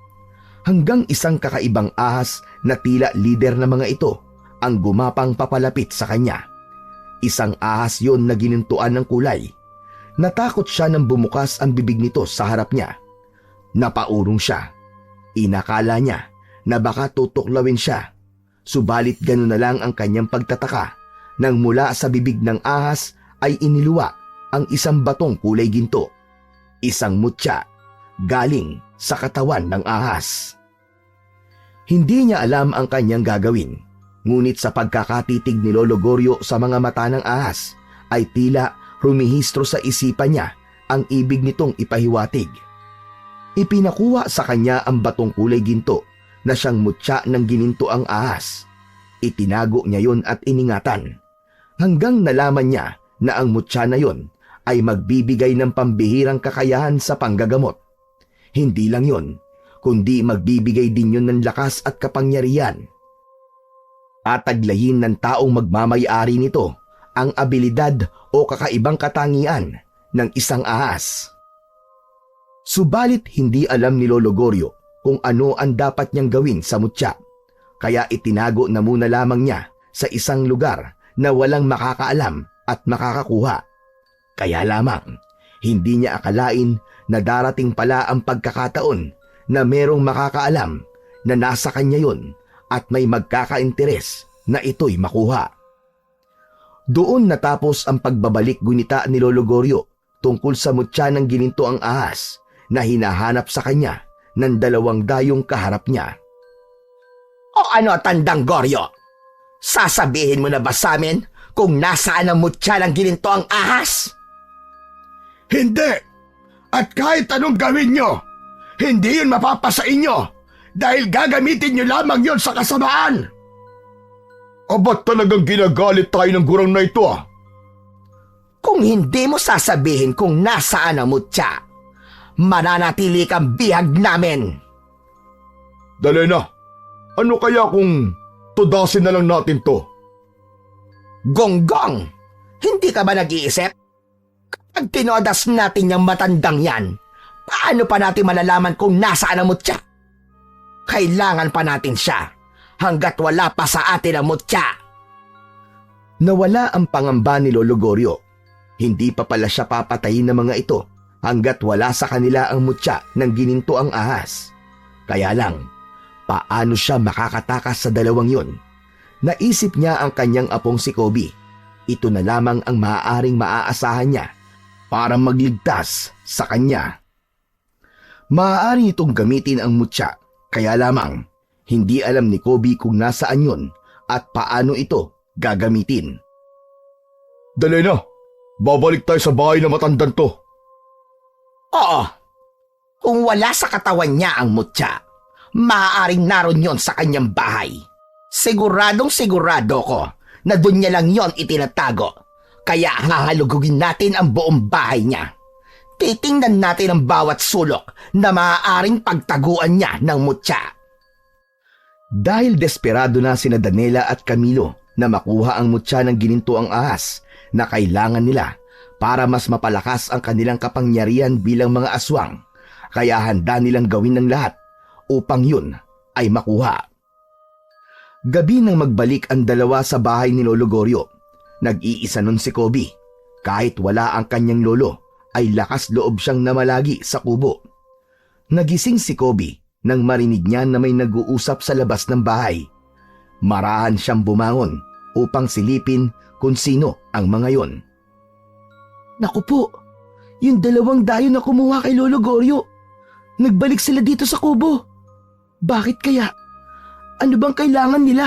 Hanggang isang kakaibang ahas na tila lider ng mga ito ang gumapang papalapit sa kanya. Isang ahas yon na ginintuan ng kulay. Natakot siya nang bumukas ang bibig nito sa harap niya. Napaurong siya. Inakala niya na baka tutuklawin siya, subalit gano'n na lang ang kanyang pagtataka nang mula sa bibig ng ahas ay iniluwa ang isang batong kulay ginto, isang mutya galing sa katawan ng ahas. Hindi niya alam ang kanyang gagawin, ngunit sa pagkakatitig ni Lolo Goryo sa mga mata ng ahas ay tila rumihistro sa isipan niya ang ibig nitong ipahiwatig. Ipinakuha sa kanya ang batong kulay ginto na siyang mutya ng gininto ang ahas. Itinago niya yon at iningatan hanggang nalaman niya na ang mutya na yon ay magbibigay ng pambihirang kakayahan sa panggagamot. Hindi lang yon, kundi magbibigay din yon ng lakas at kapangyarihan. Tataglayin ng taong magmamay-ari nito ang abilidad o kakaibang katangian ng isang ahas. Subalit hindi alam ni Lolo Goryo kung ano ang dapat niyang gawin sa mutya, kaya itinago na muna lamang niya sa isang lugar na walang makakaalam at makakakuha. Kaya lamang, hindi niya akalain na darating pala ang pagkakataon na merong makakaalam na nasa kanya yon at may magkakainteres na ito'y makuha. Doon natapos ang pagbabalik gunita ni Lolo Goryo tungkol sa mutya ng gininto ang ahas na hinahanap sa kanya ng dalawang dayong kaharap niya. O ano, Tandang Goryo? Sasabihin mo na ba sa amin kung nasaan ang mutya ng gininto ang ahas? Hindi! At kahit anong gawin nyo, hindi yun mapapasa inyo dahil gagamitin nyo lamang yun sa kasamaan. O ba't talagang ginagalit tayo ng gurang na ito ah? Kung hindi mo sasabihin kung nasaan ang mutya, mananatili kang bihag namin. Dali na, ano kaya kung tudasin na lang natin to? Gonggong, hindi ka ba nag-iisip? Kapag tinodas natin yung matandang yan, paano pa natin malalaman kung nasaan ang mutya? Kailangan pa natin siya hanggat wala pa sa atin ang mutya. Nawala ang pangamba ni Lolo Goryo. Hindi pa pala siya papatayin ng mga ito hanggat wala sa kanila ang mutya ng gininto ang ahas. Kaya lang, paano siya makakatakas sa dalawang yun? Naisip niya ang kanyang apong si Kobe. Ito na lamang ang maaaring maaasahan niya para magligtas sa kanya. Maaari itong gamitin ang mutya, kaya lamang hindi alam ni Kobe kung nasaan yun at paano ito gagamitin. Dali na, babalik tayo sa bahay na matandang to. Oo. Kung wala sa katawan niya ang mutya, maaaring naroon yon sa kanyang bahay. Siguradong sigurado ko na doon niya lang yon itinatago. Kaya hahalugugin natin ang buong bahay niya. Titingnan natin ang bawat sulok na maaaring pagtaguan niya ng mutya. Dahil desperado na sina Daniela at Camilo na makuha ang mutya ng gininto ang ahas na kailangan nila para mas mapalakas ang kanilang kapangyarihan bilang mga aswang, kaya handa nilang gawin ng lahat upang yun ay makuha. Gabi nang magbalik ang dalawa sa bahay ni Lolo Goryo, nag-iisa nun si Kobe. Kahit wala ang kanyang lolo, ay lakas loob siyang namalagi sa kubo. Nagising si Kobe nang marinig niya na may nag-uusap sa labas ng bahay. Marahan siyang bumangon upang silipin kung sino ang mga yon. Naku po, yung dalawang dayo na kumuha kay Lolo Goryo. Nagbalik sila dito sa kubo. Bakit kaya? Ano bang kailangan nila?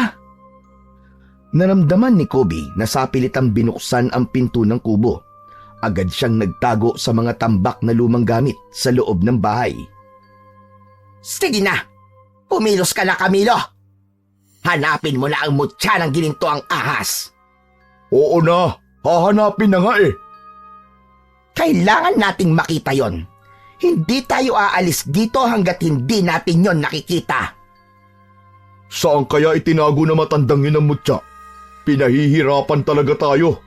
Naramdaman ni Kobe na sapilitang binuksan ang pinto ng kubo. Agad siyang nagtago sa mga tambak na lumang gamit sa loob ng bahay. Sige na! Pumilos ka na, Camilo! Hanapin mo na ang mutya ng gininto ang ahas. Oo na, hahanapin na nga eh. Kailangan nating makita yon. Hindi tayo aalis dito hanggat hindi natin yon nakikita. Saan kaya itinago na matandang yun ang mutya? Pinahihirapan talaga tayo.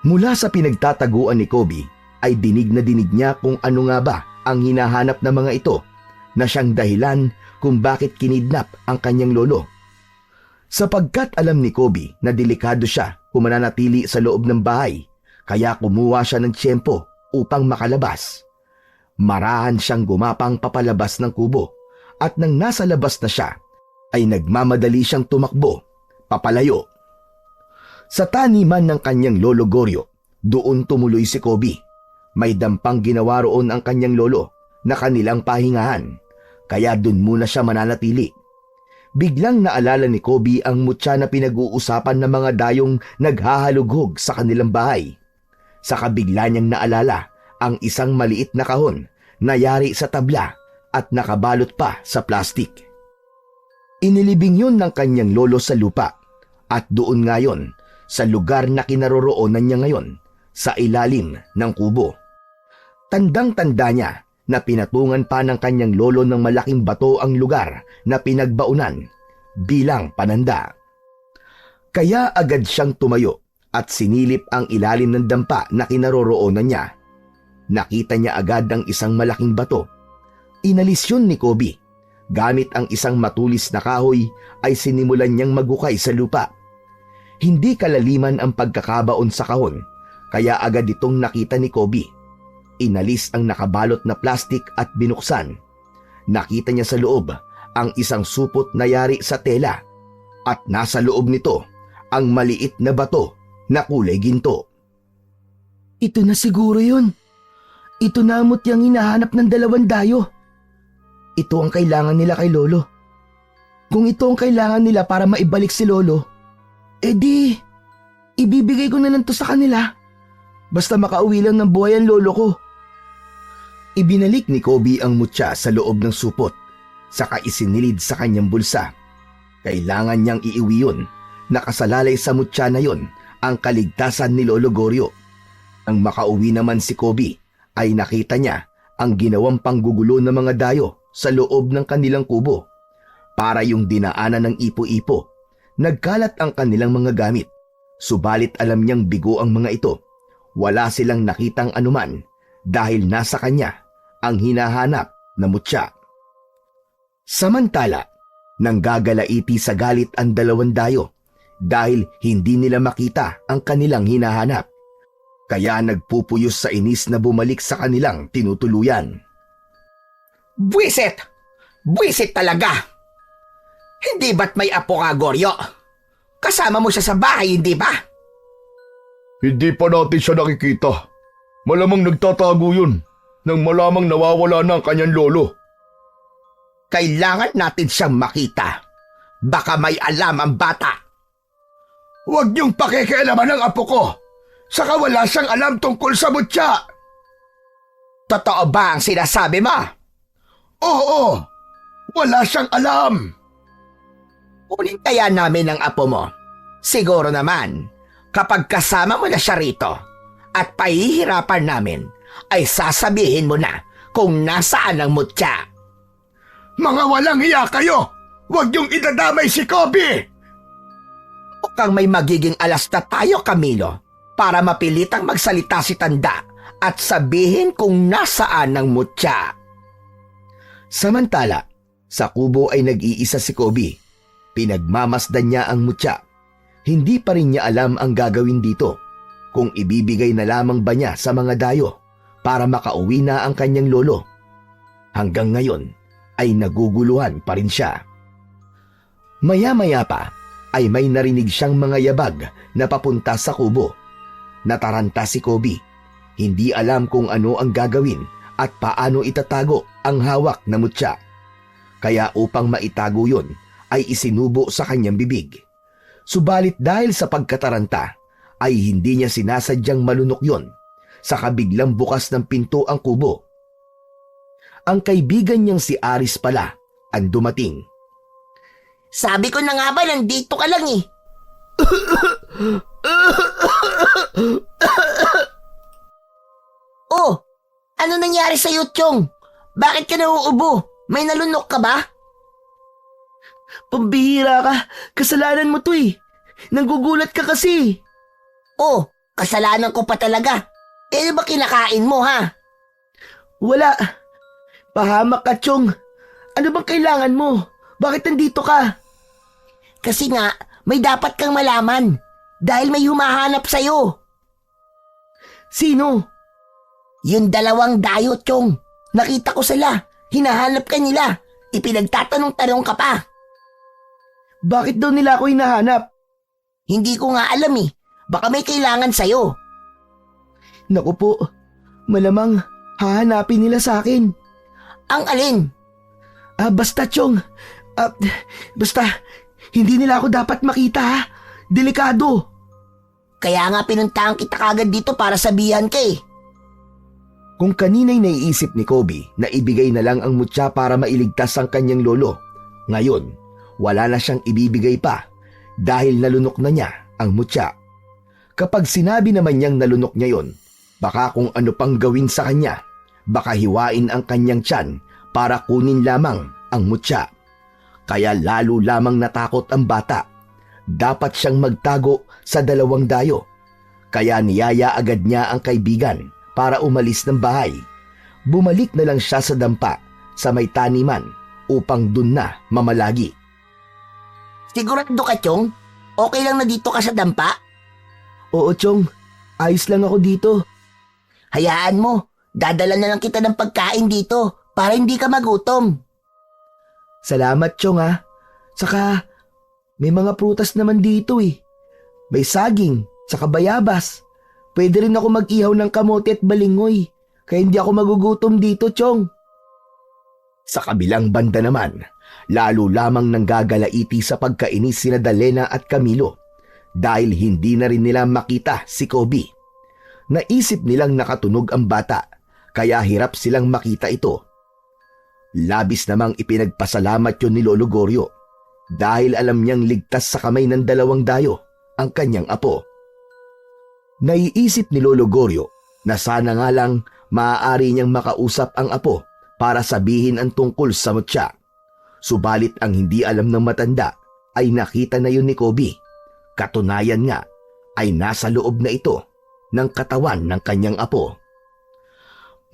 Mula sa pinagtataguan ni Kobe ay dinig niya kung ano nga ba ang hinahanap ng mga ito na siyang dahilan kung bakit kinidnap ang kanyang lolo. Sapagkat alam ni Kobe na delikado siya kung mananatili sa loob ng bahay, kaya kumuha siya ng tiyempo upang makalabas. Marahan siyang gumapang papalabas ng kubo at nang nasa labas na siya, ay nagmamadali siyang tumakbo, papalayo. Sa taniman ng kanyang lolo Goryo, doon tumuloy si Kobe. May dampang ginawa roon ang kanyang lolo na kanilang pahingahan, kaya doon muna siya mananatili. Biglang naalala ni Kobe ang mutya na pinag-uusapan ng mga dayong naghahalughog sa kanilang bahay. Saka bigla niyang naalala ang isang maliit na kahon na yari sa tabla at nakabalot pa sa plastik. Inilibing yun ng kanyang lolo sa lupa at doon ngayon sa lugar na kinaroroonan niya ngayon sa ilalim ng kubo. Tandang-tanda niya na pinatungan pa ng kanyang lolo ng malaking bato ang lugar na pinagbaunan bilang pananda. Kaya agad siyang tumayo at sinilip ang ilalim ng dampa na kinaroroonan niya. Nakita niya agad ang isang malaking bato. Inalis yun ni Kobe. Gamit ang isang matulis na kahoy ay sinimulan niyang magukay sa lupa. Hindi kalaliman ang pagkakabaon sa kahon, kaya agad itong nakita ni Kobe. Inalis ang nakabalot na plastik at binuksan. Nakita niya sa loob ang isang supot na yari sa tela at nasa loob nito ang maliit na bato na kulay ginto. Ito na siguro yun. Ito na ang mutyang hinahanap ng dalawang dayo. Ito ang kailangan nila kay Lolo. Kung ito ang kailangan nila para maibalik si Lolo, edi, ibibigay ko na lang to sa kanila. Basta makauwi lang ng buhay ang lolo ko. Ibinalik ni Kobe ang mutya sa loob ng supot, saka isinilid sa kanyang bulsa. Kailangan niyang iiwi yun. Nakasalalay sa mutya na yun ang kaligtasan ni Lolo Goryo. Ang makauwi naman si Kobe ay nakita niya ang ginawang panggugulo ng mga dayo sa loob ng kanilang kubo. Para yung dinaanan ng ipo-ipo, nagkalat ang kanilang mga gamit. Subalit alam niyang bigo ang mga ito. Wala silang nakitang anuman dahil nasa kanya ang hinahanap na mutya. Samantala, nanggagalaiti sa galit ang dalawang dayo dahil hindi nila makita ang kanilang hinahanap. Kaya nagpupuyos sa inis na bumalik sa kanilang tinutuluyan. Buwisit! Buwisit talaga! Hindi ba't may apo ka, Goryo? Kasama mo siya sa bahay, hindi ba? Hindi pa natin siya nakikita. Malamang nagtatago yun nang malamang nawawala na ang kanyang lolo. Kailangan natin siyang makita. Baka may alam ang bata. Huwag niyong pakikialaman ng apo ko. Saka wala siyang alam tungkol sa mutya. Totoo ba ang sinasabi mo? Oo, wala siyang alam. Kunin kaya namin ang apo mo. Siguro naman, kapag kasama mo na siya rito at pahihirapan namin, ay sasabihin mo na kung nasaan ang mutya. Mga walang hiya kayo! Huwag niyong idadamay si Kobe! Mukhang may magiging alas na tayo, Camilo, para mapilitang magsalita si Tanda at sabihin kung nasaan ang mutya. Samantala, sa kubo ay nag-iisa si Kobe. Pinagmamasdan niya ang mutya. Hindi pa rin niya alam ang gagawin dito. Kung ibibigay na lamang ba niya sa mga dayo para makauwi na ang kanyang lolo. Hanggang ngayon ay naguguluhan pa rin siya. Maya-maya pa ay may narinig siyang mga yabag na papunta sa kubo. Nataranta si Kobe. Hindi alam kung ano ang gagawin at paano itatago ang hawak na mutya. Kaya upang maitago yun ay isinubo sa kanyang bibig. Subalit dahil sa pagkataranta ay hindi niya sinasadyang malunok yon. Sa kabiglang bukas ng pinto ang kubo. Ang kaibigan niyang si Aris pala ang dumating. Sabi ko na nga ba, nandito ka lang eh. Oh, ano nangyari sa Chong? Bakit ka nauubo? May nalunok ka ba? Pambihira ka. Kasalanan mo to eh. Nanggugulat ka kasi. Oh, kasalanan ko pa talaga. Eh, ba kinakain mo, ha? Wala. Pahamak ka, Chong. Ano bang kailangan mo? Bakit nandito ka? Kasi nga, may dapat kang malaman. Dahil may humahanap sa'yo. Sino? Yung dalawang dayo, Chong. Nakita ko sila. Hinahanap ka nila. Ipinagtatanong-tanong ka pa. Bakit daw nila ako hinahanap? Hindi ko nga alam eh. Baka may kailangan sa'yo. Naku po, malamang hahanapin nila sa akin. Ang alin? Basta, Chong. Basta, hindi nila ako dapat makita, ha? Delikado. Kaya nga pinuntahan kita kagad dito para sabihan ka eh. Kung kanina'y naiisip ni Kobe na ibigay na lang ang mutya para mailigtas ang kanyang lolo, ngayon, wala na siyang ibibigay pa dahil nalunok na niya ang mutya. Kapag sinabi naman niyang nalunok niya yon, baka kung ano pang gawin sa kanya, baka hiwain ang kanyang tiyan para kunin lamang ang mutya. Kaya lalo lamang natakot ang bata. Dapat siyang magtago sa dalawang dayo. Kaya niyaya agad niya ang kaibigan para umalis ng bahay. Bumalik na lang siya sa dampa sa may taniman upang dun na mamalagi. Sigurado ka, Chong? Okay lang na dito ka sa dampa? Oo, Chong. Ayos lang ako dito. Hayaan mo. Dadala na lang kita ng pagkain dito para hindi ka magutom. Salamat, Chong, ha. Saka, may mga prutas naman dito eh. May saging, saka bayabas. Pwede rin ako mag-ihaw ng kamote at balingoy. Kaya hindi ako magugutom dito, Chong. Sa kabilang banda naman, lalo lamang nanggagalaiti sa pagkainis sina Dalena at Camilo dahil hindi na rin nila makita si Kobe. Naisip nilang nakatunog ang bata kaya hirap silang makita ito. Labis namang ipinagpasalamat yun ni Lolo Goryo dahil alam niyang ligtas sa kamay ng dalawang dayo ang kanyang apo. Naiisip ni Lolo Goryo na sana nga lang maaari niyang makausap ang apo para sabihin ang tungkol sa mutya. Subalit ang hindi alam ng matanda ay nakita na yun ni Kobe. Katunayan nga ay nasa loob na ito ng katawan ng kanyang apo.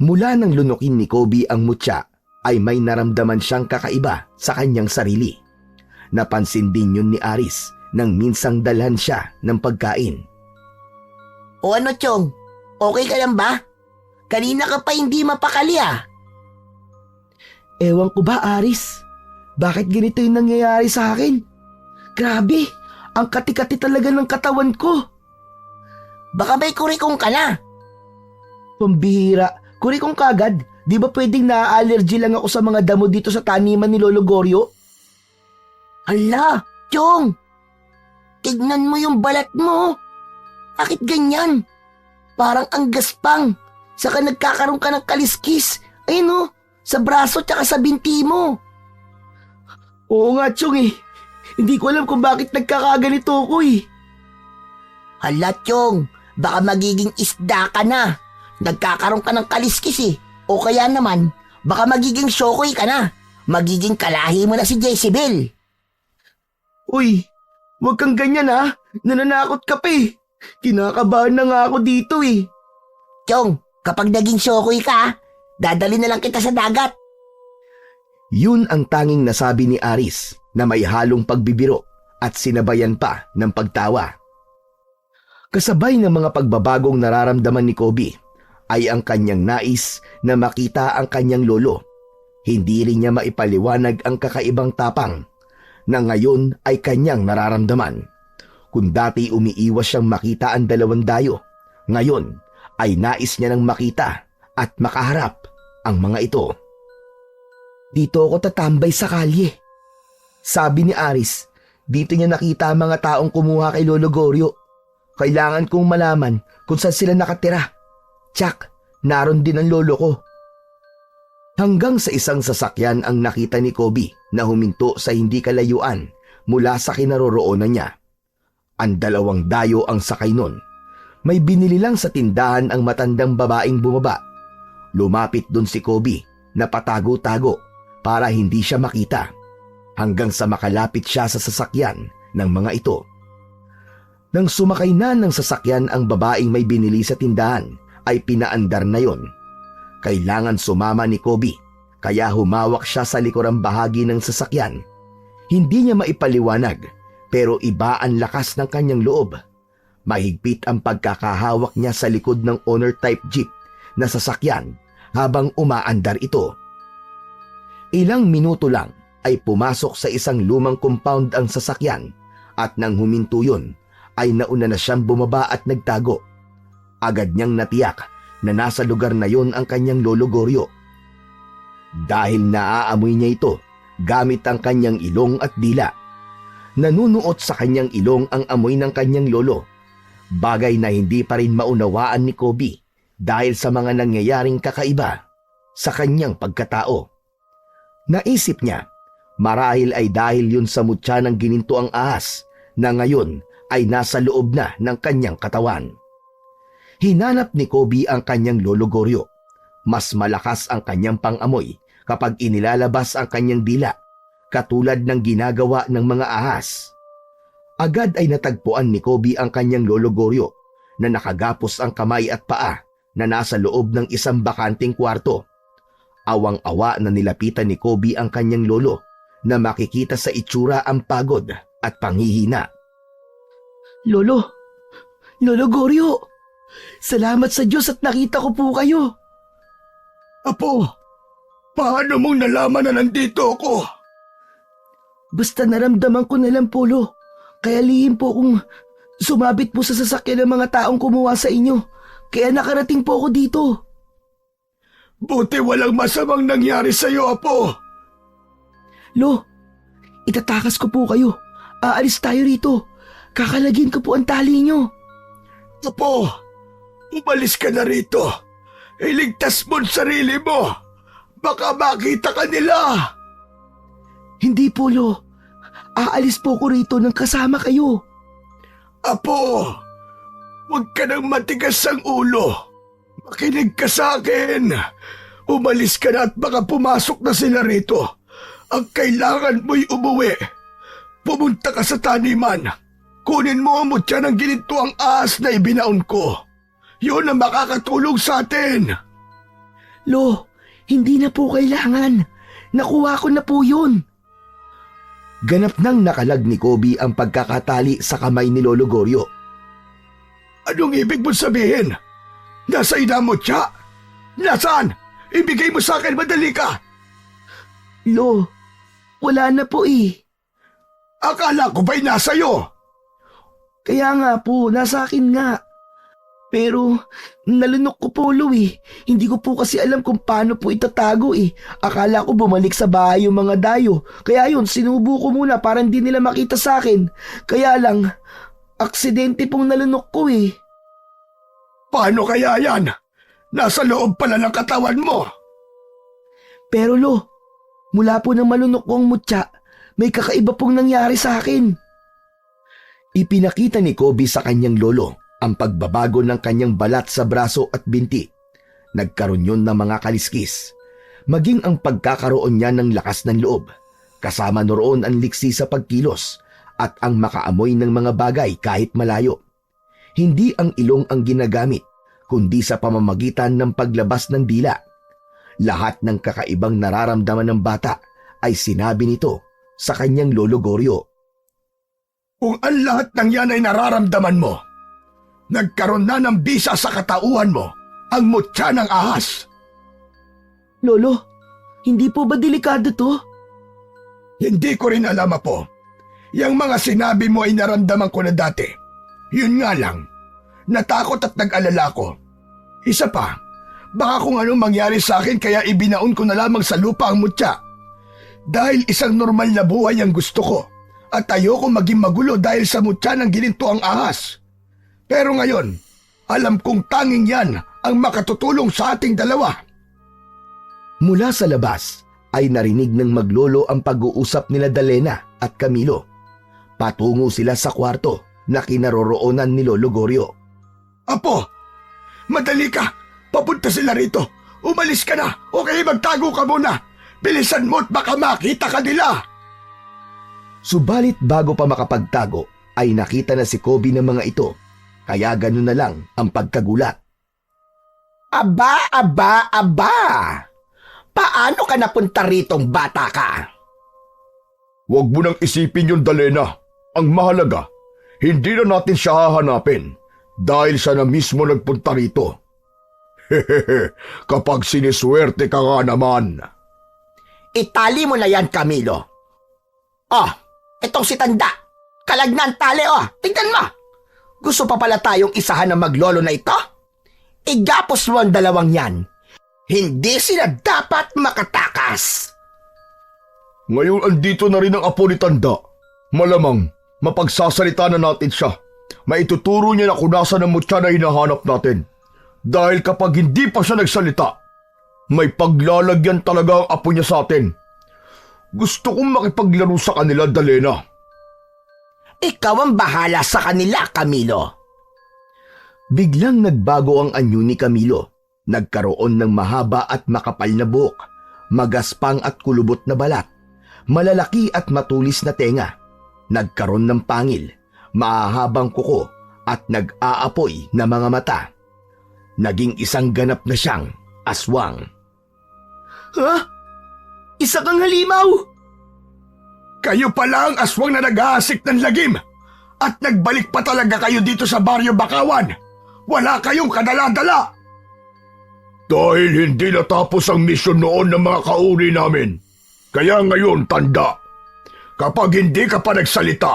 Mula nang lunukin ni Kobe ang mutya ay may naramdaman siyang kakaiba sa kanyang sarili. Napansin din yun ni Aris nang minsang dalhan siya ng pagkain. O ano, Chong? Okay ka lang ba? Kanina ka pa hindi mapakali ah. Ewan ko ba, Aris? Bakit ganito yung nangyayari sa akin? Grabe, ang kati-kati talaga ng katawan ko. Baka may kurikong ka na. Pambihira, kuri kong kagad, di ba pwedeng na-allergy lang ako sa mga damo dito sa taniman ni Lolo Goryo? Hala, Chong! Tignan mo yung balat mo. Bakit ganyan? Parang ang gaspang. Saka nagkakaroon ka ng kaliskis. Ayun oh, sa braso tsaka sa binti mo. Oo nga, Chong eh. Hindi ko alam kung bakit nagkakaganito ako eh. Hala, Chong, baka magiging isda ka na. Nagkakaroon ka ng kaliskis eh. O kaya naman, baka magiging shokoy ka na. Magiging kalahi mo na si Jezebel. Uy, huwag kang ganyan ha. Nananakot ka pa eh. Kinakabahan na nga ako dito eh. Chong, kapag naging shokoy ka, dadali na lang kita sa dagat. Yun ang tanging nasabi ni Aris na may halong pagbibiro at sinabayan pa ng pagtawa. Kasabay ng mga pagbabagong nararamdaman ni Kobe ay ang kanyang nais na makita ang kanyang lolo. Hindi rin niya maipaliwanag ang kakaibang tapang na ngayon ay kanyang nararamdaman. Kung dati umiiwas siyang makita ang dalawang dayo, ngayon ay nais niya nang makita at makaharap ang mga ito. Dito ako tatambay sa kalye. Sabi ni Aris, dito niya nakita ang mga taong kumuha kay Lolo Goryo. Kailangan kong malaman kung saan sila nakatira. Tsak, naroon din ang lolo ko. Hanggang sa isang sasakyan ang nakita ni Kobe na huminto sa hindi kalayuan mula sa kinaroroonan niya. Ang dalawang dayo ang sakay nun. May binili lang sa tindahan ang matandang babaeng bumaba. Lumapit dun si Kobe na patago-tago para hindi siya makita hanggang sa makalapit siya sa sasakyan ng mga ito. Nang sumakay na ng sasakyan ang babaeng may binili sa tindahan ay pinaandar na yon. Kailangan sumama ni Kobe kaya humawak siya sa likurang bahagi ng sasakyan. Hindi niya maipaliwanag pero iba ang lakas ng kanyang loob. Mahigpit ang pagkakahawak niya sa likod ng owner-type jeep na sasakyan habang umaandar ito. Ilang minuto lang ay pumasok sa isang lumang compound ang sasakyan at nang huminto yun ay nauna na siyang bumaba at nagtago. Agad niyang natiyak na nasa lugar na yon ang kanyang lolo Goryo. Dahil naaamoy niya ito gamit ang kanyang ilong at dila. Nanunuot sa kanyang ilong ang amoy ng kanyang lolo. Bagay na hindi pa rin maunawaan ni Kobe dahil sa mga nangyayaring kakaiba sa kanyang pagkatao. Naisip niya, marahil ay dahil yun sa mutya ng gininto ang ahas na ngayon ay nasa loob na ng kanyang katawan. Hinanap ni Kobe ang kanyang lolo Goryo. Mas malakas ang kanyang pangamoy kapag inilalabas ang kanyang dila, katulad ng ginagawa ng mga ahas. Agad ay natagpuan ni Kobe ang kanyang lolo Goryo na nakagapos ang kamay at paa na nasa loob ng isang bakanting kwarto. Awang-awa na nilapitan ni Kobe ang kanyang lolo na makikita sa itsura ang pagod at panghihina. Lolo Goryo, salamat sa Diyos at nakita ko po kayo. Apo, paano mong nalaman na nandito ako? Basta naramdaman ko na lang po, Lo. Kaya lihim po kung sumabit po sa sasakyan ng mga taong kumuha sa inyo. Kaya nakarating po ako dito. Buti walang masamang nangyari sa'yo, Apo. Lo, itatakas ko po kayo. Aalis tayo rito. Kakalagin ko po ang tali nyo. Apo, umalis ka na rito. Iligtas mo ang sarili mo. Baka makita ka nila. Hindi po, Lo. Aalis po ko rito nang kasama kayo. Apo, huwag ka nang matigas ang ulo. Makinig ka sa akin. Umalis ka na at baka pumasok na sila rito. Ang kailangan mo'y umuwi. Pumunta ka sa taniman. Kunin mo ang mutya ng gininto ang ahas na ibinaon ko. Yun ang makakatulong sa atin. Lo, hindi na po kailangan. Nakuha ko na po yun. Ganap nang nakalag ni Kobe ang pagkakatali sa kamay ni Lolo Goryo. Anong ibig mo sabihin? Nasa ina mo, Tya? Nasaan? Ibigay mo sa akin, madali ka! Lo, wala na po eh. Akala ko ba'y nasa'yo? Kaya nga po, nasa akin nga. Pero nalunok ko po, Lo eh. Hindi ko po kasi alam kung paano po itatago eh. Akala ko bumalik sa bahay yung mga dayo. Kaya yun, sinubo ko muna para hindi nila makita sa akin. Kaya lang, aksidente pong nalunok ko eh. Paano kaya yan? Nasa loob pala ng katawan mo. Pero Lo, mula po nang malunok ko ang mutya, may kakaiba pong nangyari sa akin. Ipinakita ni Kobe sa kanyang lolo ang pagbabago ng kanyang balat sa braso at binti. Nagkaroon yun ng mga kaliskis. Maging ang pagkakaroon niya ng lakas ng loob. Kasama noroon ang liksi sa pagkilos at ang makaamoy ng mga bagay kahit malayo. Hindi ang ilong ang ginagamit, kundi sa pamamagitan ng paglabas ng dila. Lahat ng kakaibang nararamdaman ng bata ay sinabi nito sa kanyang lolo Goryo. Kung ang lahat ng yan ay nararamdaman mo, nagkaroon na ng bisa sa katauhan mo ang mutya ng ahas. Lolo, hindi po ba delikado to? Hindi ko rin alam, Apo. Yang mga sinabi mo ay naramdaman ko na dati. Yun nga lang, natakot at nag-alala ko. Isa pa, baka kung anong mangyari sa akin kaya ibinaon ko na lamang sa lupa ang mutya. Dahil isang normal na buhay ang gusto ko at ayoko maging magulo dahil sa mutya ng gininto ang ahas. Pero ngayon, alam kong tanging yan ang makatutulong sa ating dalawa. Mula sa labas ay narinig ng maglolo ang pag-uusap nila Dalena at Camilo. Patungo sila sa kwarto na kinaroroonan ni Lolo Goryo. Apo, madali ka. Papunta sila rito. Umalis ka na o kaya magtago ka muna. Bilisan mo at baka makita ka nila. Subalit bago pa makapagtago ay nakita na si Kobe ng mga ito. Kaya ganun na lang ang pagkagulat. Aba! Paano ka napunta ritong bata ka? Huwag mo nang isipin yung Dalena. Ang mahalaga, hindi na natin siya hahanapin dahil siya na mismo nagpunta rito. Hehehe, kapag siniswerte ka nga naman. Itali mo na yan, Camilo. Oh, itong si Tanda. Kalagnan tali, tingnan mo. Gusto pa pala tayong isahan ng maglolo na ito? Igapos mo ang dalawang yan. Hindi sila dapat makatakas. Ngayon andito na rin ang apo ni Tanda. Malamang, mapagsasalita na natin siya. Maituturo niya na kung nasa ng mutya na hinahanap natin. Dahil kapag hindi pa siya nagsalita, may paglalagyan talaga ang apo niya sa atin. Gusto kong makipaglaro sa kanila, Dalena. Ikaw ang bahala sa kanila, Camilo. Biglang nagbago ang anyo ni Camilo. Nagkaroon ng mahaba at makapal na buhok, magaspang at kulubot na balat, malalaki at matulis na tenga. Nagkaroon ng pangil, mahahabang kuko at nag-aapoy na mga mata. Naging isang ganap na siyang aswang. Ha? Isa kang halimaw! Kayo pala ang aswang na nag-aasik ng lagim. At nagbalik pa talaga kayo dito sa Baryo Bakawan. Wala kayong kadala-dala. Dahil hindi natapos ang misyon noon ng mga kauri namin. Kaya ngayon, Tanda, kapag hindi ka pa nagsalita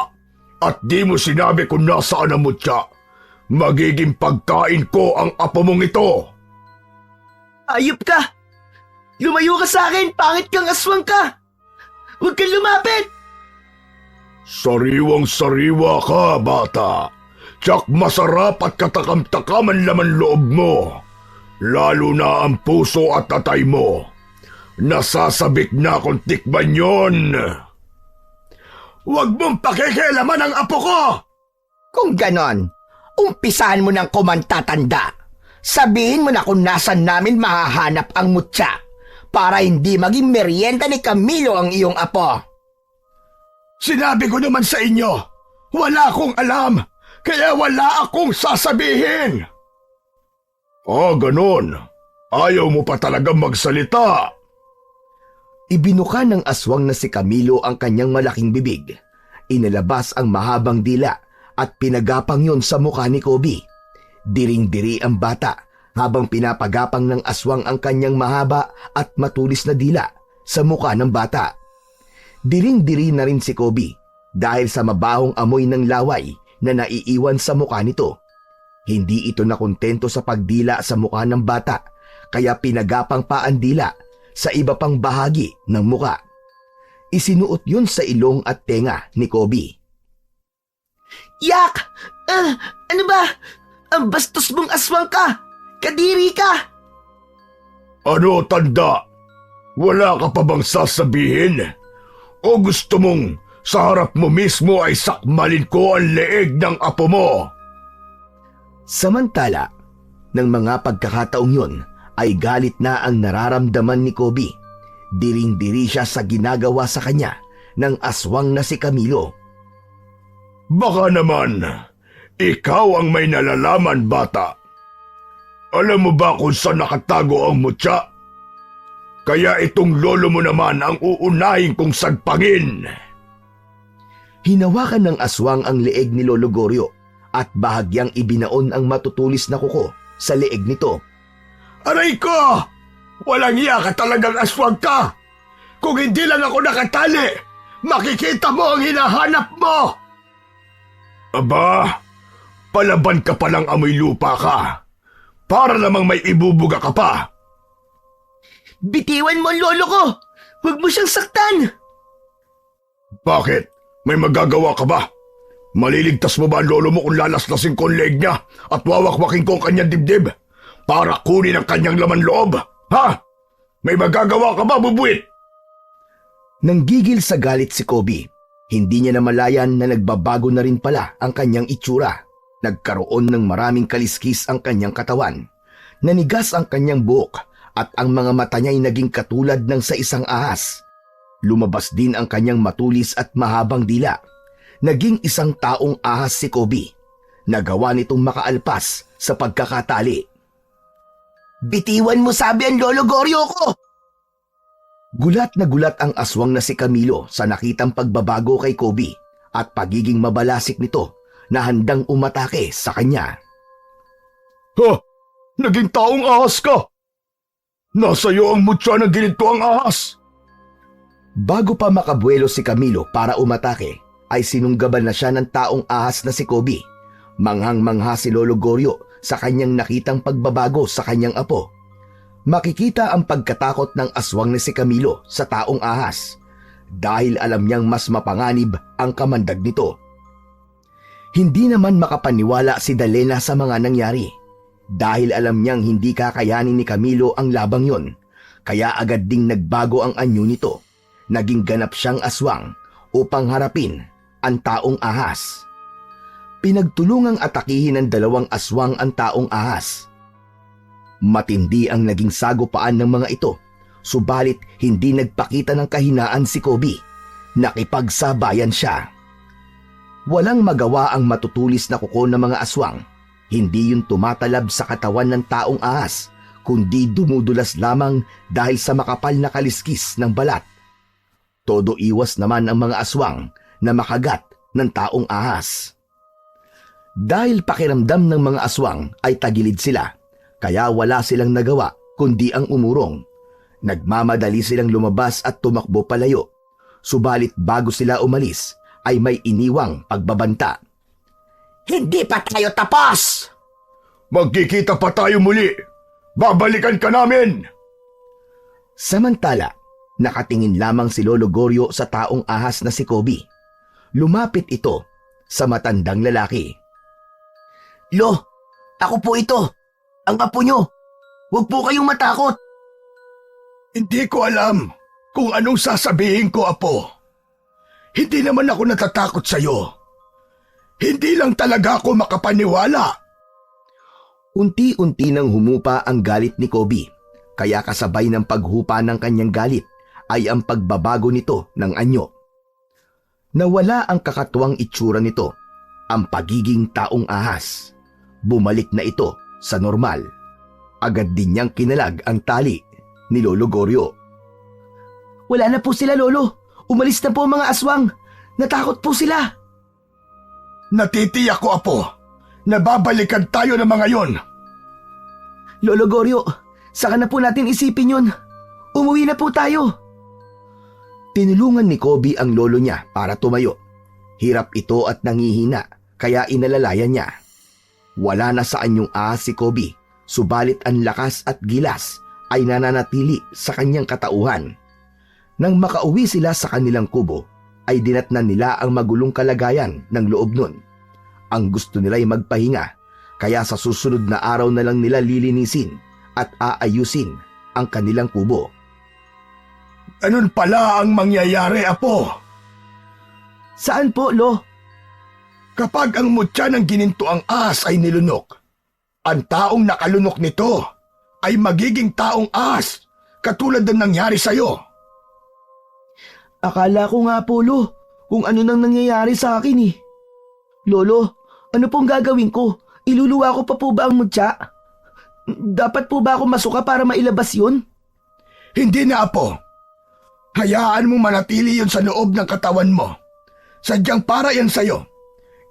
at di mo sinabi kung nasaan ang mutya, magiging pagkain ko ang apo mong ito. Ayop ka! Lumayo ka sa akin! Pangit kang aswang ka! Huwag kang lumapit! Sariwang-sariwa ka, bata. Tsak masarap at katakam-takam ang laman loob mo. Lalo na ang puso at tatay mo. Nasasabik na kung tikman yon. Huwag mong pakikialaman ang apo ko! Kung ganon, umpisahan mo ng kumanta, Tanda. Sabihin mo na kung nasan namin mahahanap ang mutya para hindi maging merienda ni Camilo ang iyong apo. Sinabi ko naman sa inyo, wala akong alam, kaya wala akong sasabihin. Ganon. Ayaw mo pa talagang magsalita. Ibinuka ng aswang na si Camilo ang kanyang malaking bibig. Inilabas ang mahabang dila at pinagapang yon sa mukha ni Kobe. Diring-diri ang bata habang pinapagapang ng aswang ang kanyang mahaba at matulis na dila sa muka ng bata. Diring-diri na rin si Kobe dahil sa mabahong amoy ng laway na naiiwan sa muka nito. Hindi ito nakontento sa pagdila sa muka ng bata kaya pinagapang pa ang dila sa iba pang bahagi ng muka. Isinuot yun sa ilong at tenga ni Kobe. Yak! Ano ba? Ang bastos mong aswang ka! Kadiri ka! Ano, tanda? Wala ka pa bang sasabihin? O gusto mong sa harap mo mismo ay sakmalin ko ang leeg ng apo mo? Samantala, ng mga pagkakataong yun ay galit na ang nararamdaman ni Kobe. Diring-diri siya sa ginagawa sa kanya ng aswang na si Camilo. Baka naman, ikaw ang may nalalaman, bata. Alam mo ba kung saan nakatago ang mutya? Kaya itong lolo mo naman ang uunahin kong sagpangin. Hinawakan ng aswang ang leeg ni Lolo Goryo at bahagyang ibinaon ang matutulis na kuko sa leeg nito. Aray ko! Walang iya ka talagang aswang ka! Kung hindi lang ako nakatali, makikita mo ang hinahanap mo! Aba, palaban ka palang amoy lupa ka. Para namang may ibubuga ka pa. Bitiwan mo ang lolo ko! Huwag mo siyang saktan! Bakit? May magagawa ka ba? Maliligtas mo ba ang lolo mo kung lalaslasin ko ang leeg niya at wawakwakin ko ang kanyang dibdib para kunin ang kanyang laman loob? Ha? May magagawa ka ba, bubuit? Nanggigil sa galit si Kobe. Hindi niya namalayan na nagbabago na rin pala ang kanyang itsura. Nagkaroon ng maraming kaliskis ang kanyang katawan. Nanigas ang kanyang buhok at ang mga mata niya ay naging katulad ng sa isang ahas. Lumabas din ang kanyang matulis at mahabang dila. Naging isang taong ahas si Kobe. Nagawa nitong makaalpas sa pagkakatali. Bitiwan mo sabi ang lolo Goryo ko! Gulat na gulat ang aswang na si Camilo sa nakitang pagbabago kay Kobe at pagiging mabalasik nito na handang umatake sa kanya. Ha? Naging taong ahas ka? Nasa iyo ang mutya ng ginito ang ahas. Bago pa makabuelo si Camilo para umatake, ay sinunggaban na siya ng taong ahas na si Kobe. Manghang-mangha si Lolo Goryo sa kanyang nakitang pagbabago sa kanyang apo. Makikita ang pagkatakot ng aswang na si Camilo sa taong ahas dahil alam niyang mas mapanganib ang kamandag nito. Hindi naman makapaniwala si Dalena sa mga nangyari dahil alam niyang hindi kakayanin ni Camilo ang labang yon, kaya agad ding nagbago ang anyo nito. Naging ganap siyang aswang upang harapin ang taong ahas. Pinagtulungang atakihin ng dalawang aswang ang taong ahas. Matindi ang naging sagupaan ng mga ito, subalit hindi nagpakita ng kahinaan si Kobe. Nakipagsabayan siya. Walang magawa ang matutulis na kuko ng mga aswang. Hindi yun tumatalab sa katawan ng taong ahas, kundi dumudulas lamang dahil sa makapal na kaliskis ng balat. Todo iwas naman ang mga aswang na makagat ng taong ahas. Dahil pakiramdam ng mga aswang ay tagilid sila, kaya wala silang nagawa kundi ang umurong. Nagmamadali silang lumabas at tumakbo palayo. Subalit bago sila umalis ay may iniwang pagbabanta. Hindi pa tayo tapos! Magkikita pa tayo muli. Babalikan ka namin. Samantala, nakatingin lamang si Lolo Goryo sa taong ahas na si Kobe. Lumapit ito sa matandang lalaki. Lo, ako po ito. Ang apo nyo. Huwag po kayong matakot. Hindi ko alam kung anong sasabihin ko, apo. Hindi naman ako natatakot sa'yo. Hindi lang talaga ako makapaniwala. Unti-unti nang humupa ang galit ni Kobe, kaya kasabay ng paghupa ng kanyang galit ay ang pagbabago nito ng anyo. Nawala ang kakatuwang itsura nito, ang pagiging taong ahas. Bumalik na ito sa normal. Agad din niyang kinalag ang tali ni Lolo Goryo. Wala na po sila, Lolo. Umalis na po ang mga aswang. Natakot po sila. Natitiyak ko, apo. Nababalikan tayo ng mga yon. Lolo Goryo, saka na po natin isipin yun. Umuwi na po tayo. Tinulungan ni Kobe ang lolo niya para tumayo. Hirap ito at nangihina, kaya inalalayan niya. Wala na sa anyong ahas si Kobe, subalit ang lakas at gilas ay nananatili sa kanyang katauhan. Nang makauwi sila sa kanilang kubo, ay dinatnan nila ang magulong kalagayan ng loob nun. Ang gusto nila ay magpahinga, kaya sa susunod na araw na lang nila lilinisin at aayusin ang kanilang kubo. Ganun pala ang mangyayari, Apo. Saan po, Lo? Kapag ang mutya ng ginintuang ahas ay nilunok, ang taong nakalunok nito ay magiging taong ahas katulad ng nangyari sa'yo. Akala ko nga po, Lo, kung ano nang nangyayari sa akin eh. Lolo, ano pong gagawin ko? Iluluwa ko pa po ba ang mutya? Dapat po ba ako masuka para mailabas yun? Hindi na, Apo. Hayaan mo manatili yun sa loob ng katawan mo. Sadyang para yan sa'yo.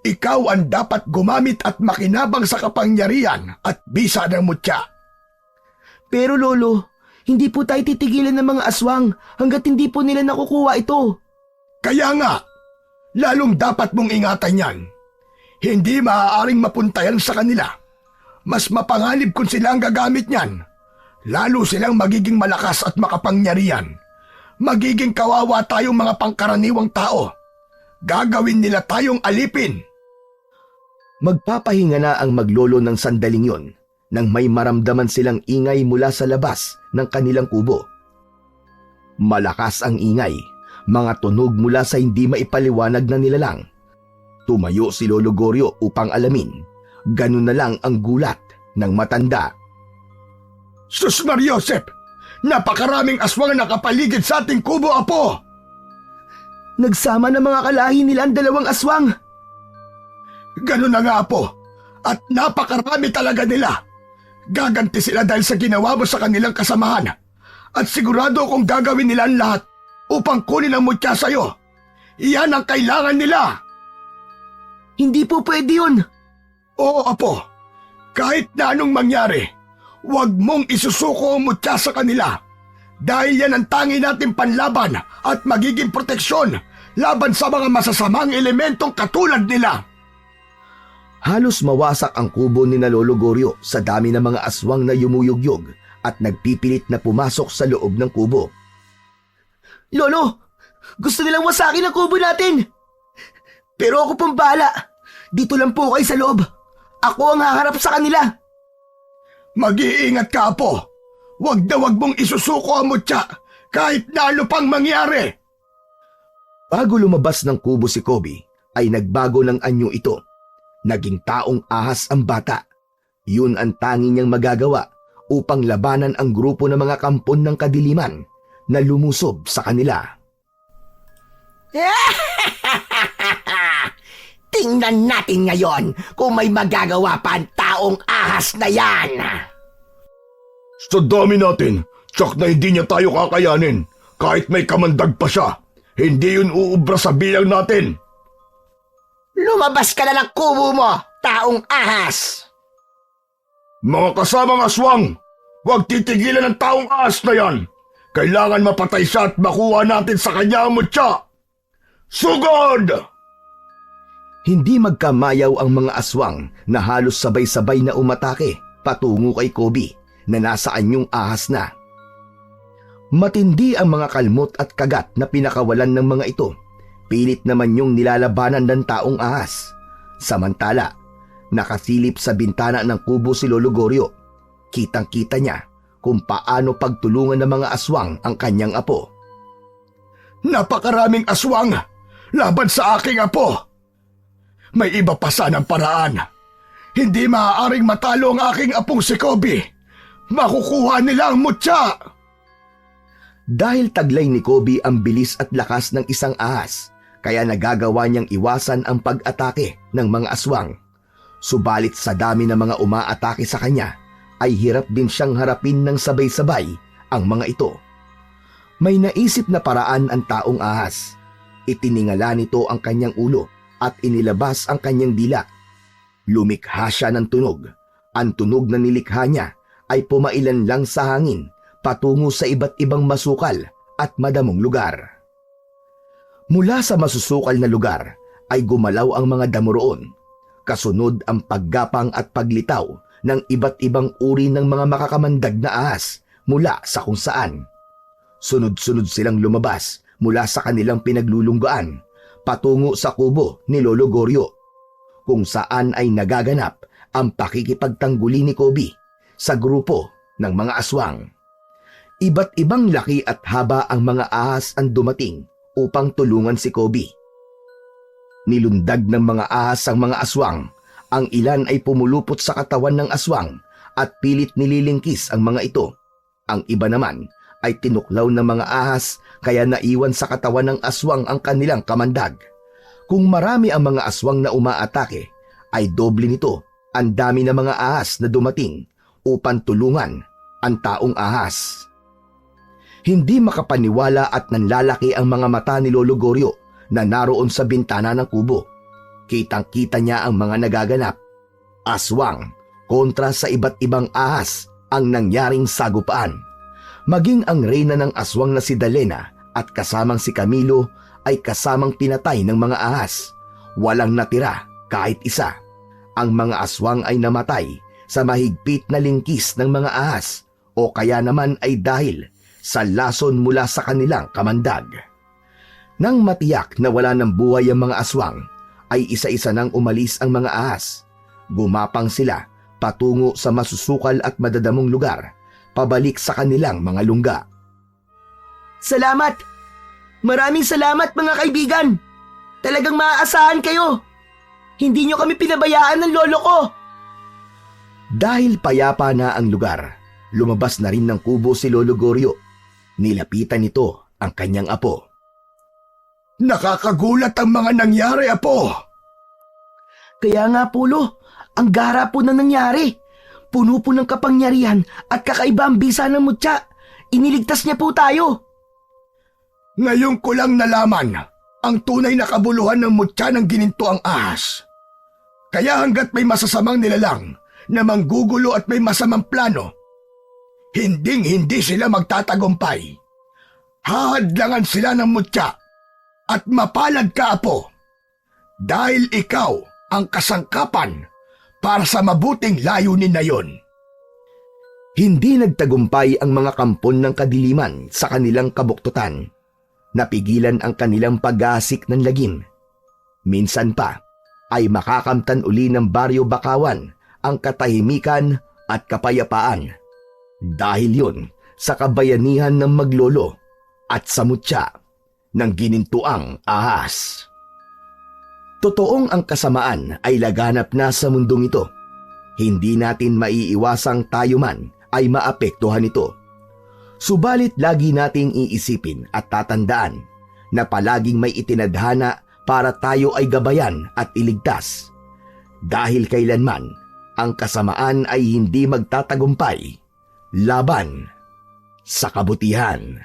Ikaw ang dapat gumamit at makinabang sa kapangyarihan at bisa ng mutya. Pero Lolo, hindi po tayo titigilan ng mga aswang hanggat hindi po nila nakukuha ito. Kaya nga, lalong dapat mong ingatan yan. Hindi maaaring mapuntayan sa kanila. Mas mapanganib kung sila ang gagamit niyan. Lalo silang magiging malakas at makapangyarihan. Magiging kawawa tayong mga pangkaraniwang tao. Gagawin nila tayong alipin. Magpapahinga na ang maglolo ng sandaling yon nang may maramdaman silang ingay mula sa labas ng kanilang kubo. Malakas ang ingay, mga tunog mula sa hindi maipaliwanag na nilalang. Tumayo si Lolo Goryo upang alamin. Ganun na lang ang gulat ng matanda. Sus Mariosep! Napakaraming aswang na nakapaligid sa ating kubo, Apo! Nagsama ng mga kalahi nila ang dalawang aswang. Ganun na nga, Apo. At napakarami talaga nila. Gaganti sila dahil sa ginawa mo sa kanilang kasamahan. At sigurado kung gagawin nila ang lahat upang kunin ang mutya sa'yo. Iyan ang kailangan nila. Hindi po pwede yun. Oo, Apo. Kahit na anong mangyari, huwag mong isusuko ang mutya sa kanila. Dahil yan ang tangi nating panlaban at magiging proteksyon laban sa mga masasamang elementong katulad nila. Halos mawasak ang kubo ni na Lolo Goryo sa dami ng mga aswang na yumuyugyog at nagpipilit na pumasok sa loob ng kubo. Lolo, gusto nilang wasakin ang kubo natin. Pero ako pong bahala. Dito lang po kayo sa loob. Ako ang haharap sa kanila. Mag-iingat ka, Apo. Huwag na huwag mong isusuko ang mutya kahit na ano pang mangyari. Bago lumabas ng kubo si Kobe, ay nagbago ng anyo ito. Naging taong ahas ang bata. Yun ang tanging niyang magagawa upang labanan ang grupo ng mga kampon ng kadiliman na lumusob sa kanila. Tingnan natin ngayon kung may magagawa pa ang taong ahas na yan. Sa dami natin, tsak na hindi niya tayo kakayanin. Kahit may kamandag pa siya, hindi yun uubra sa bilang natin. Lumabas ka na ng kubo mo, taong ahas! Mga kasamang aswang, huwag titigilan ng taong ahas na yan. Kailangan mapatay siya at makuha natin sa kanya ang mutya. Sugod! Hindi magkamayaw ang mga aswang na halos sabay-sabay na umatake patungo kay Kobe na nasa anyong ahas na. Matindi ang mga kalmot at kagat na pinakawalan ng mga ito. Pilit naman yung nilalabanan ng taong ahas. Samantala, nakasilip sa bintana ng kubo si Lolo Goryo. Kitang-kita niya kung paano pagtulungan ng mga aswang ang kanyang apo. Napakaraming aswang laban sa aking apo. May iba pa sanang paraan. Hindi maaaring matalo ang aking apong si Kobe. Makukuha nila ang mutya. Dahil taglay ni Kobe ang bilis at lakas ng isang ahas, kaya nagagawa niyang iwasan ang pag-atake ng mga aswang. Subalit sa dami ng mga umaatake sa kanya, ay hirap din siyang harapin ng sabay-sabay ang mga ito. May naisip na paraan ang taong ahas. Itiningala nito ang kanyang ulo at inilabas ang kanyang dila. Lumikha siya ng tunog. Ang tunog na nilikha niya ay pumailan lang sa hangin patungo sa iba't ibang masukal at madamong lugar. Mula sa masusukal na lugar ay gumalaw ang mga damo roon. Kasunod ang paggapang at paglitaw ng iba't ibang uri ng mga makakamandag na ahas mula sa kung saan. Sunod-sunod silang lumabas mula sa kanilang pinaglulunggaan patungo sa kubo ni Lolo Goryo, kung saan ay nagaganap ang pakikipagtangguli ni Kobe sa grupo ng mga aswang. Iba't ibang laki at haba ang mga ahas ang dumating upang tulungan si Kobe. Nilundag ng mga ahas ang mga aswang. Ang ilan ay pumulupot sa katawan ng aswang at pilit nililingkis ang mga ito. Ang iba naman ay tinuklaw ng mga ahas kaya naiwan sa katawan ng aswang ang kanilang kamandag. Kung marami ang mga aswang na umaatake, ay doble nito ang dami ng mga ahas na dumating upang tulungan ang taong ahas. Hindi makapaniwala at nanlalaki ang mga mata ni Lolo Goryo na naroon sa bintana ng kubo. Kitang-kita niya ang mga nagaganap. Aswang kontra sa iba't ibang ahas ang nangyaring sagupaan. Maging ang reyna ng aswang na si Dalena at kasamang si Camilo ay kasamang pinatay ng mga ahas. Walang natira kahit isa. Ang mga aswang ay namatay sa mahigpit na lingkis ng mga ahas o kaya naman ay dahil sa lason mula sa kanilang kamandag. Nang matiyak na wala ng buhay ang mga aswang, ay isa-isa nang umalis ang mga ahas. Gumapang sila patungo sa masusukal at madadamong lugar, pabalik sa kanilang mga lungga. Salamat! Maraming salamat mga kaibigan! Talagang maaasahan kayo! Hindi nyo kami pinabayaan ng lolo ko! Dahil payapa na ang lugar, lumabas na rin ng kubo si Lolo Goryo. Nilapitan nito ang kanyang apo. Nakakagulat ang mga nangyari, Apo. Kaya nga po, Lo, ang gara po na nangyari. Puno po ng kapangyarihan at kakaiba ang bisa ng mutya. Iniligtas niya po tayo. Ngayon ko lang nalaman ang tunay na kabuluhan ng mutya ng gininto ang ahas. Kaya hanggat may masasamang nilalang na manggugulo at may masamang plano, hinding-hindi sila magtatagumpay. Hahadlangan sila ng mutya at mapalad ka, Apo, dahil ikaw ang kasangkapan para sa mabuting layunin na yon. Hindi nagtagumpay ang mga kampon ng kadiliman sa kanilang kabuktutan. Napigilan ang kanilang pag-aasik ng lagim. Minsan pa ay makakamtan uli ng Baryo Bakawan ang katahimikan at kapayapaan. Dahil yun sa kabayanihan ng maglolo at sa mutya ng ginintuang ahas. Totoong ang kasamaan ay laganap na sa mundong ito. Hindi natin maiiwasang tayo man ay maapektuhan ito. Subalit lagi nating iisipin at tatandaan na palaging may itinadhana para tayo ay gabayan at iligtas. Dahil kailanman ang kasamaan ay hindi magtatagumpay laban sa kabutihan.